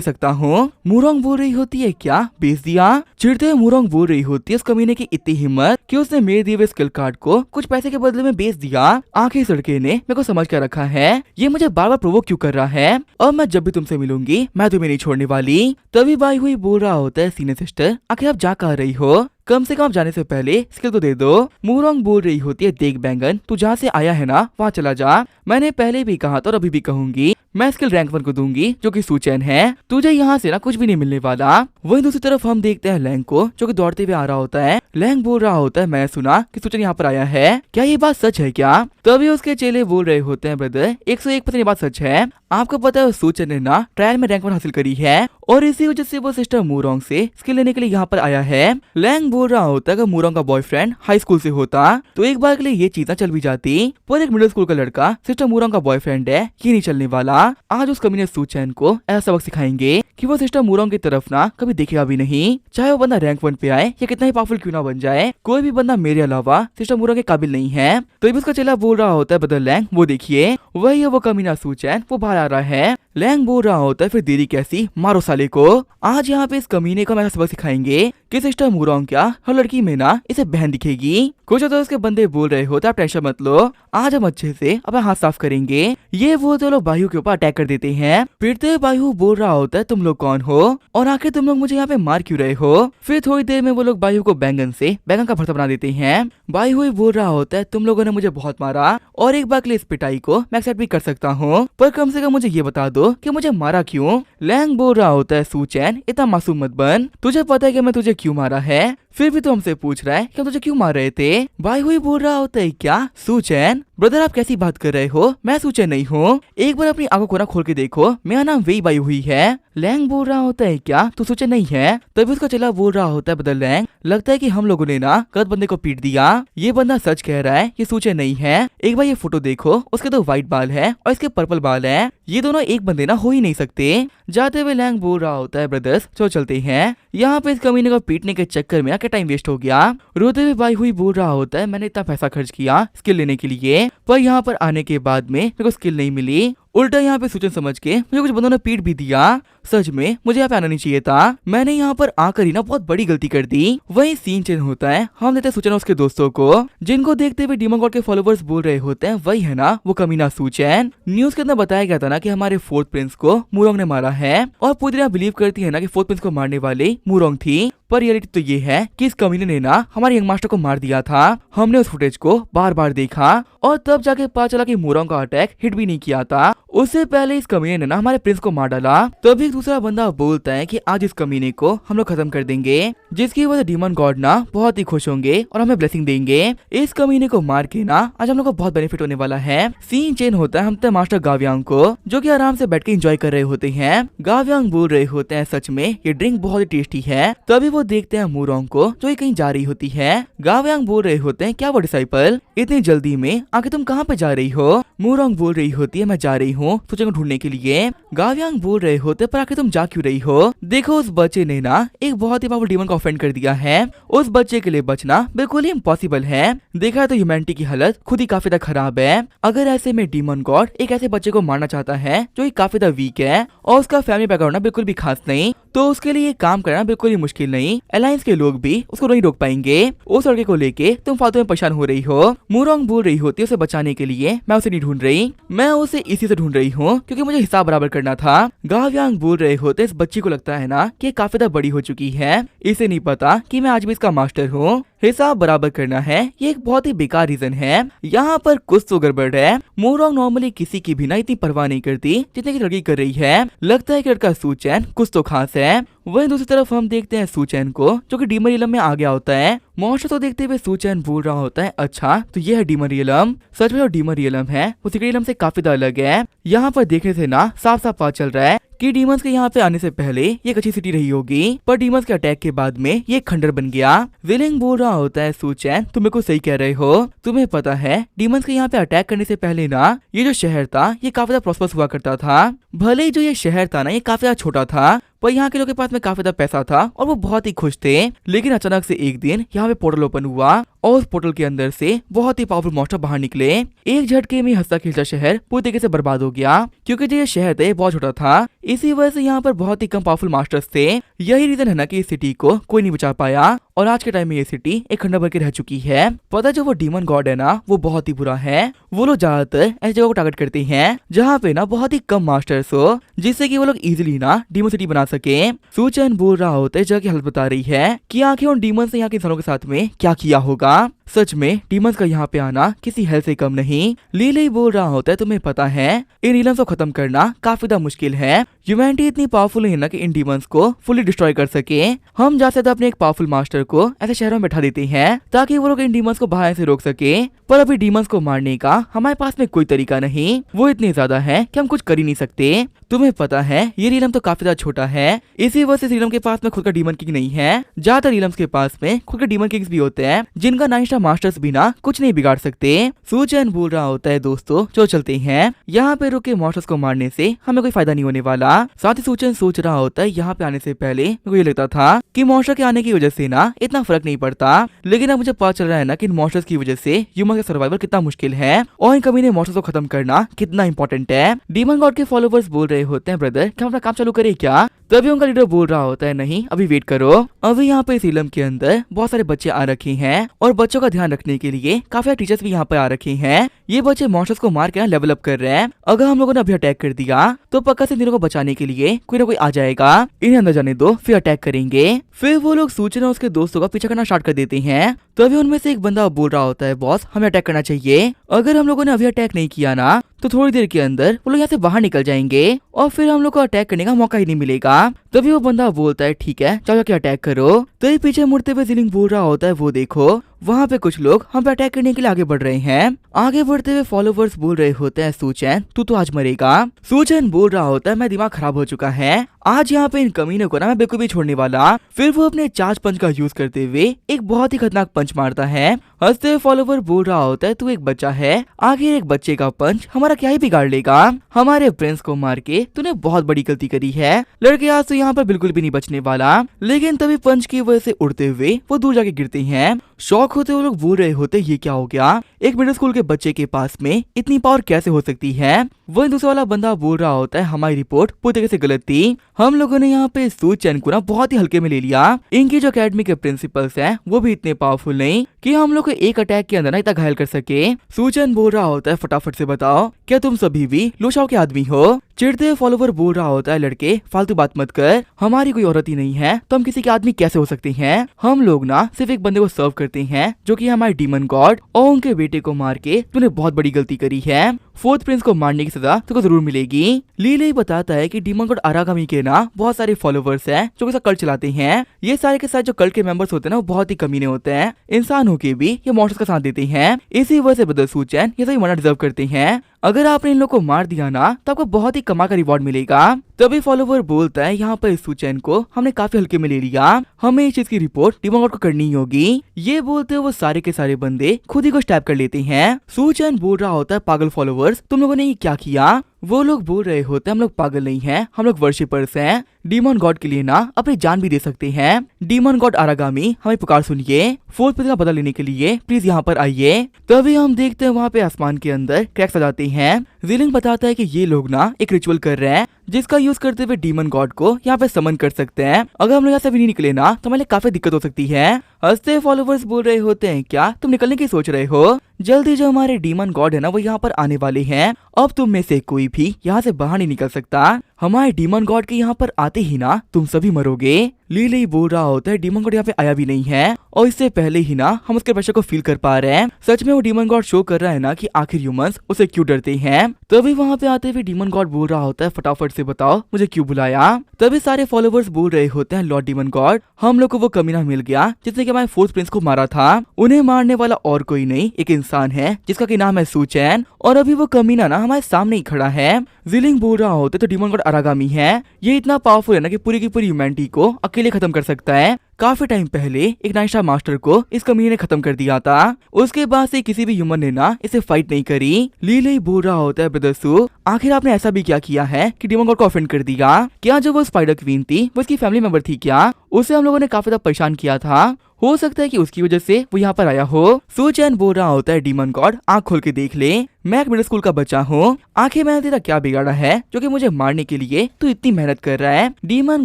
सकता हूँ। मूरोंग बोल रही होती है क्या बेच दिया? चिढ़ते हुए मूरोंग बोल रही होती है उस कमीने की इतनी हिम्मत कि उसने मेरे दिए हुए स्किल कार्ड को कुछ पैसे के बदले में बेच दिया। आखिर इस लड़के ने मेरे को समझ कर रखा है, ये मुझे बार बार प्रोवोक क्यों कर रहा है और मैं जब भी तुमसे मिलूंगी मैं तुम्हें नहीं छोड़ने वाली। तभी बाई हुई बोल रहा होता है सीनियर सिस्टर आखिर आप जा कहाँ रही हो? कम से कम आप जाने से पहले स्किल तो दे दो। मूरोंग बोल रही होती है देख बैंगन तू जहाँ से आया है ना वहाँ चला जा, मैंने पहले भी कहा था और अभी भी कहूंगी मैं स्किल रैंक 1 को दूंगी जो कि सूचन है, तुझे यहाँ से ना कुछ भी नहीं मिलने वाला। वहीं दूसरी तरफ हम देखते हैं लैंग को जो कि दौड़ते हुए आ रहा होता है। लैंग बोल रहा होता है मैंने सुना कि सूचन यहाँ पर आया है, क्या ये बात सच है क्या? तभी उसके चेले बोल रहे होते हैं ब्रदर 101% ये बात सच है, आपको पता है सूचन ने ना ट्रायल में रैंक 1 हासिल करी है और इसी वजह से वो सिस्टर मूरोंग से स्किल लेने के लिए यहाँ पर आया है। लैंग बोल रहा होता है कि मूरोंग का बॉयफ्रेंड हाई स्कूल से होता तो एक बार के लिए ये चीज चल भी जाती, पर एक मिडिल स्कूल का लड़का सिस्टर मूरोंग का बॉयफ्रेंड है ये नहीं चलने वाला। आज उस कमीने सूचन को ऐसा सबक सिखाएंगे कि वो सिस्टर मूरोंग की तरफ ना कभी देखेगा भी नहीं, चाहे वो बंदा रैंक 1 पे आए या कितना ही पावरफुल क्यों ना बन जाए, कोई भी बंदा मेरे अलावा सिस्टर मूरोंग के काबिल नहीं है। तो भी उसका चेला बोल रहा होता है ब्रदर लैंग वो देखिए वही है वो कमीना सूचन वो बाहर आ रहा है। लैंग बोल रहा होता है फिर देरी कैसी, मारो साले को। आज यहाँ पे इस कमीने को मैं सबक सिखाएंगे कि सिस्टर मूरोंग क्या हर लड़की में ना इसे बहन दिखेगी। कुछ तो उसके बंदे बोल रहे होते आप टेंशन मत लो, आज हम अच्छे से अपना हाथ साफ करेंगे। ये वो तो लोग बायू के ऊपर अटैक कर देते हैं। फिरते हुए बायू बोल रहा होता है तुम लोग कौन हो और आखिर तुम लोग मुझे यहाँ पे मार क्यों रहे हो? फिर थोड़ी देर में वो लोग बायू को बैंगन से बैंगन का भरता बना देते हैं। बायू ही बोल रहा होता है तुम लोगों ने मुझे बहुत मारा और एक बार के लिए इस पिटाई को मैं एक्सेप्ट भी कर सकता हूँ, पर कम से कम मुझे ये बता दो कि मुझे मारा क्यों? लैंग बोल रहा होता है सूचन इतना मासूम मत बन, तुझे पता है कि मैं तुझे क्यों मारा है, फिर भी तो हमसे पूछ रहा है कि हम तुझे क्यों मार रहे थे? बाई हुई बोल रहा होता है क्या सूचन? ब्रदर आप कैसी बात कर रहे हो, मैं सूचन नहीं हूँ, एक बार अपनी आंखों को ना खोल के देखो, मेरा नाम वेई बाई हुई है। लैंग बोल रहा होता है क्या तू सूचन नहीं है? तभी उसका चेला बोल रहा होता है ब्रदर लैंग लगता है कि हम लोगों ने ना गलत बंदे को पीट दिया, ये बंदा सच कह रहा है ये सूचन नहीं है। एक बार ये फोटो देखो उसके तो व्हाइट बाल है और इसके पर्पल बाल है, ये दोनों एक बंदे ना हो ही नहीं सकते। जाते हुए लैंग बोल रहा होता है ब्रदर्स चलो चलते हैं, यहाँ पे इस कमीने को पीटने के चक्कर में क्या टाइम वेस्ट हो गया। रोते हुए बाई हुई बोल रहा होता है मैंने इतना पैसा खर्च किया स्किल लेने के लिए, पर यहाँ पर आने के बाद में मेरे को स्किल नहीं मिली, उल्टा यहाँ पे सूचन समझ के मुझे कुछ बंदों ने पीट भी दिया। सच में मुझे यहाँ पे आना नहीं चाहिए था, मैंने यहाँ पर आकर ही ना बहुत बड़ी गलती कर दी। वही सीन चेंज होता है, हम देते सूचन उसके दोस्तों को जिनको देखते हुए डीमन गॉड के फॉलोवर्स बोल रहे होते हैं वही है ना वो कमीना सूचन। न्यूज के अंदर बताया गया था ना कि हमारे 4th प्रिंस को मूरोंग ने मारा है और पूरी दुनिया बिलीव करती है ना कि 4th प्रिंस को मारने वाले मूरोंग थी, पर रियलिटी तो ये है कि इस कमीने ने ना हमारे यंग मास्टर को मार दिया था। हमने उस फुटेज को बार बार देखा और तब जाके पता चला कि मूरोंग का अटैक हिट भी नहीं किया था, उससे पहले इस कमीने ने ना हमारे प्रिंस को मार डाला। तभी एक दूसरा बंदा बोलता है कि आज इस कमीने को हम लोग खत्म कर देंगे, जिसकी वजह डीमन गॉड ना बहुत ही खुश होंगे और हमें ब्लेसिंग देंगे। इस कमीने को मार के ना आज हम लोग को बहुत बेनिफिट होने वाला है। सीन चेंज होता है हम तो मास्टर गाव्यांग को जो कि आराम से बैठ के एंजॉय कर रहे होते हैं। गाव्यांग बोल रहे होते हैं सच में ये ड्रिंक बहुत ही टेस्टी है। तभी वो देखते हैं मूरोंग को जो कहीं जा रही होती है। गाव्यांग बोल रहे होते हैं क्या वो डिसाइपल इतनी जल्दी में आखिर तुम कहाँ पे जा रही हो? मूरोंग बोल रही होती है मैं जा रही हूँ सूचन को ढूंढने के लिए। गाव्यांग बोल रहे होते पर आखिर तुम जा क्यों रही हो? देखो उस बच्चे ने ना एक बहुत ही पावरफुल डीमन को ऑफेंड कर दिया है, उस बच्चे के लिए बचना बिल्कुल ही इम्पॉसिबल है। देखा तो ह्यूमैनिटी की हालत खुद ही काफी ज्यादा खराब है। अगर ऐसे में डीमन गॉड एक ऐसे बच्चे को मारना चाहता है जो काफी ज्यादा वीक है और उसका फैमिली बैकग्राउंड बिल्कुल भी खास नहीं, तो उसके लिए काम करना बिल्कुल ही मुश्किल नहीं। अलायंस के लोग भी उसको नहीं रोक पाएंगे। उस लड़के को लेके तुम फालतू में परेशान हो रही हो। मूरोंग बोल रही होती है उसे बचाने के लिए मैं उसे नहीं ढूंढ रही, मैं उसे इसी से ढूंढ रही हूँ क्योंकि मुझे हिसाब बराबर करना था। गाव्यांग बोल रहे होते इस बच्ची को लगता है ना कि काफी ज्यादा बड़ी हो चुकी है, इसे नहीं पता कि मैं आज भी इसका मास्टर हूँ। हिसाब बराबर करना है ये एक बहुत ही बेकार रीजन है, यहाँ पर कुछ तो गड़बड़ है। मूरोंग नॉर्मली किसी की भी ना इतनी परवाह नहीं करती जितने की लड़की कर रही है। लगता है कि लड़का सूचन कुछ तो खास है। वहीं दूसरी तरफ हम देखते हैं सूचैन को, जो कि डीमन रियलम में आ गया होता है। मॉन्स्टर को देखते हुए सूचैन बोल रहा होता है, अच्छा तो ये है डीमन रियलम। सच में जो डीमन रियलम है वो सीक्रेट रियलम से काफी ज्यादा अलग है। यहाँ पर देखने से ना साफ साफ पता चल रहा है कि डीमंस के यहाँ पे आने से पहले ये एक अच्छी सिटी रही होगी, पर डीमंस के अटैक के बाद में ये खंडर बन गया। विलिंग बोल रहा होता है, सूचैन तुम बिल्कुल सही कह रहे हो। तुम्हें पता है डीमंस के यहाँ पे अटैक करने से पहले ना ये जो शहर था ये काफी ज्यादा प्रॉस्पर्स हुआ करता था। भले ही जो ये शहर था ना ये काफी ज्यादा छोटा था, पर यहाँ के लोगों के पास में काफी ज्यादा पैसा था और वो बहुत ही खुश थे। लेकिन अचानक से एक दिन यहाँ पे पोर्टल ओपन हुआ और उस पोर्टल के अंदर से बहुत ही पावरफुल मॉन्स्टर बाहर निकले। एक झटके में हंसता खिलता शहर पूरी तरीके से बर्बाद हो गया, क्योंकि जो ये शहर था ये बहुत छोटा था। इसी वजह से यहाँ पर बहुत ही कम पावरफुल मास्टर्स थे। यही रीजन है ना कि इस सिटी को कोई नहीं बचा पाया और आज के टाइम में ये सिटी एक खंडर बन के रह चुकी है। पता जो वो डीमन गॉड है ना वो बहुत ही बुरा है। वो लोग ज्यादातर ऐसी जगह को टारगेट करते हैं जहाँ पे ना बहुत ही कम मास्टर्स हो, जिससे कि वो लोग इजीली ना डीमन सिटी बना सके। सूचैन बोल रहा होता है, जगह की हालत बता रही है कि आखिर उन डीमंस ने यहाँ के इंसानों के साथ में क्या किया होगा। सच में डीमंस का यहाँ पे आना किसी हेल्प से कम नहीं। लीले बोल रहा होता है, तुम्हें पता है इन रियलम्स को खत्म करना काफी ज्यादा मुश्किल है। ह्यूमैनिटी इतनी पावरफुल है ना कि इन डीमंस को फुली डिस्ट्रॉय कर सके। हम ज्यादा से अपने एक पावरफुल मास्टर को ऐसे शहरों में बैठा देते हैं ताकि वो लोग इन डीमंस को बाहर से रोक सके, पर अभी डीमंस को मारने का हमारे पास में कोई तरीका नहीं। वो इतने ज्यादा है कि हम कुछ कर ही नहीं सकते। तुम्हें पता है ये रियलम तो काफी ज्यादा छोटा है, इसी वजह से इस रियलम के पास में खुद का डीमन किंग नहीं है। ज्यादातर रियलम्स के पास में खुद के डीमन किंग्स भी होते हैं जिनका 9 स्टार मास्टर्स बिना कुछ नहीं बिगाड़ सकते। सूचैन बोल रहा होता है, दोस्तों जो चलते हैं, यहाँ पे रुके मास्टर्स को मारने से हमें कोई फायदा नहीं होने वाला। साथ ही सूचैन सोच रहा होता है, यहाँ पे आने से पहले मेरे को ये लगता था कि मॉन्स्टर के आने की वजह से ना इतना फर्क नहीं पड़ता, लेकिन अब मुझे पता चल रहा है ना कि इन मॉन्स्टर्स की वजह से ह्यूमन का सर्वाइवल कितना मुश्किल है और इन कमीने मॉन्स्टर्स को खत्म करना कितना इंपॉर्टेंट है। डीमन गॉड के फॉलोवर्स बोल रहे होते हैं, ब्रदर क्या अपना काम चालू करे क्या? तभी उनका लीडर बोल रहा होता है, नहीं अभी वेट करो। अभी यहाँ पे इस इलम के अंदर बहुत सारे बच्चे आ रखे हैं और बच्चों का ध्यान रखने के लिए काफी टीचर्स भी यहाँ पे आ रखे हैं। ये बच्चे मॉन्स्टर्स को मार के लेवल अप कर रहे हैं। अगर हम लोगों ने अभी अटैक कर दिया तो पक्का से तीनों को बचाने के लिए कोई ना कोई आ जाएगा। इन्हें अंदर जाने दो, फिर अटैक करेंगे। फिर वो लोग सूचना उसके दोस्तों का पीछा करना स्टार्ट कर देते हैं। तभी उनमें से एक बंदा बोल रहा होता है, बॉस हमें अटैक करना चाहिए। अगर हम लोगों ने अभी अटैक नहीं किया ना तो थोड़ी देर के अंदर वो लोग यहाँ से बाहर निकल जाएंगे और फिर हम लोग को अटैक करने का मौका ही नहीं मिलेगा। तभी वो बंदा बोलता है, ठीक है चलो जाके अटैक करो। तभी पीछे मुड़ते हुए जिलिंग बोल रहा होता है, वो देखो वहाँ पे कुछ लोग हम पे अटैक करने के लिए आगे बढ़ रहे हैं। आगे बढ़ते हुए फॉलोवर्स बोल रहे होते हैं, सूचैन तू तो आज मरेगा। सूचैन बोल रहा होता है, मैं दिमाग खराब हो चुका है, आज यहाँ पे इन कमीनों को ना मैं बिल्कुल भी छोड़ने वाला। फिर वो अपने चार्ज पंच का यूज करते हुए एक बहुत ही खतरनाक पंच मारता है। हंसते हुए फॉलोवर बोल रहा होता है, तू एक बच्चा है, आगे एक बच्चे का पंच हमारा क्या ही बिगाड़ लेगा। हमारे प्रिंस को मार के तूने बहुत बड़ी गलती करी है। लड़के आज तो यहाँ पर बिल्कुल भी नहीं बचने वाला। लेकिन तभी पंच की वजह से उड़ते हुए वो दूर जाके गिरते हैं। शौक होते वो लोग बोल रहे होते, ये क्या हो गया, एक मिडिल स्कूल के बच्चे के पास में इतनी पावर कैसे हो सकती है। वही दूसरा वाला बंदा बोल रहा होता है, हमारी रिपोर्ट पूरी तरीके से गलत थी। हम लोगों ने यहाँ पे सूचैन को ना बहुत ही हल्के में ले लिया। इनकी जो एकेडमी के प्रिंसिपल्स हैं वो भी इतने पावरफुल नहीं कि हम लोग को एक अटैक के अंदर ना इतना घायल कर सके। सूचैन बोल रहा होता है, फटाफट से बताओ क्या तुम सभी भी लोशाओ के आदमी हो। चिढ़ते हुए फॉलोवर बोल रहा होता है, लड़के फालतू बात मत कर, हमारी कोई औरत ही नहीं है तो हम किसी के आदमी कैसे हो सकते हैं। हम लोग ना सिर्फ एक बंदे को सर्व करते हैं जो कि हमारे डीमन गॉड, और उनके बेटे को मार के तूने बहुत बड़ी गलती करी है। फोर्थ प्रिंस को मारने की सजा तुमको जरूर मिलेगी। लीले बताता है कि डीमन गॉड अरागामी के ना बहुत सारे फॉलोवर्स हैं जो कि कल्ट चलाते हैं। ये सारे के साथ जो कल्ट के मेंबर्स होते हैं ना वो बहुत ही कमीने होते हैं, इंसान होके भी ये मॉन्स्टर्स का साथ देते हैं। इसी वजह से ब्रदर सूचैन ये सभी मरना डिजर्व करते हैं। अगर आपने इन लोग को मार दिया ना तो आपको बहुत ही कमा का रिवॉर्ड मिलेगा। तभी फॉलोवर बोलता है, यहाँ पर सूचैन को हमने काफी हल्के में ले लिया, हमें इस चीज की रिपोर्ट डीमन गॉड को करनी होगी। ये बोलते हुए वो सारे के सारे बंदे खुद ही को स्टैप कर लेते हैं। सूचैन बोल रहा होता है, पागल फॉलोवर्स तुम लोगों ने ये क्या किया। वो लोग बोल रहे होते हैं, हम लोग पागल नहीं हैं, हम लोग वर्शिपर्स हैं, डीमन गॉड के लिए ना अपनी जान भी दे सकते हैं। डीमन गॉड अरागामी हमें पुकार सुनिए, फोर्थ प्रिंस का बदला लेने के लिए प्लीज यहाँ पर आइए। तभी हम देखते हैं वहाँ पे आसमान के अंदर क्रैक्स आ जाते हैं। जिलिंग बताता है कि ये लोग ना एक रिचुअल कर रहे हैं जिसका यूज करते हुए डीमन गॉड को यहाँ पे समन कर सकते हैं। अगर हम लोग यहाँ से भी नहीं निकले ना तो हमारे काफी दिक्कत हो सकती है। हंसते फॉलोवर्स बोल रहे होते हैं, क्या तुम निकलने की सोच रहे हो? जल्दी जो हमारे डीमन गॉड है ना वो यहाँ पर आने वाले हैं, अब तुम में से कोई भी यहाँ से बाहर नहीं निकल सकता। हमारे डीमन गॉड के यहाँ पर आते ही ना तुम सभी मरोगे। लीली बोल रहा होता है डीमन गॉड यहाँ पे आया भी नहीं है और इससे पहले ही ना हम उसके प्रेशर को फील कर पा रहे हैं। सच में वो डीमन गॉड शो कर रहा है ना कि आखिर ह्यूमंस उसे क्यों डरते हैं। तभी वहाँ पे आते हुए डीमन गॉड बोल रहा होता है फटाफट से बताओ मुझे क्यों बुलाया। तभी सारे फॉलोवर्स बोल रहे होते हैं लॉर्ड डीमन गॉड हम लोग को वो कमीना मिल गया जिसने कि हमारे फोर्थ प्रिंस को मारा था। उन्हें मारने वाला और कोई नहीं एक इंसान है जिसका की नाम है सूचैन और अभी वो कमीना ना हमारे सामने ही खड़ा है। जिलिंग बोल रहा होता है तो डीमन गॉड अरागामी है, ये इतना पावरफुल है ना कि पूरी की पूरी ह्यूमैनिटी को अकेले खत्म कर सकता है। काफी टाइम पहले एक नाइशा मास्टर को इस कमीने ने खत्म कर दिया था, उसके बाद से किसी भी ह्यूमन ने ना इसे फाइट नहीं करी। लीले बोल रहा होता है ब्रदर सू आखिर आपने ऐसा भी क्या किया है कि डीमन गॉड को ऑफेंड कर दिया। क्या जो वो स्पाइडर क्वीन थी वो उसकी फैमिली मेंबर थी क्या? उसे हम लोगों ने काफी ज्यादा परेशान किया था, हो सकता है कि उसकी वजह से वो यहाँ पर आया हो। सूचैन बोल रहा होता है डीमन गॉड आंख खोल के देख ले, मैं एक मिडिल स्कूल का बच्चा हूँ, आखिर मैंने तेरा क्या बिगाड़ा है जो कि मुझे मारने के लिए तू इतनी मेहनत कर रहा है। डीमन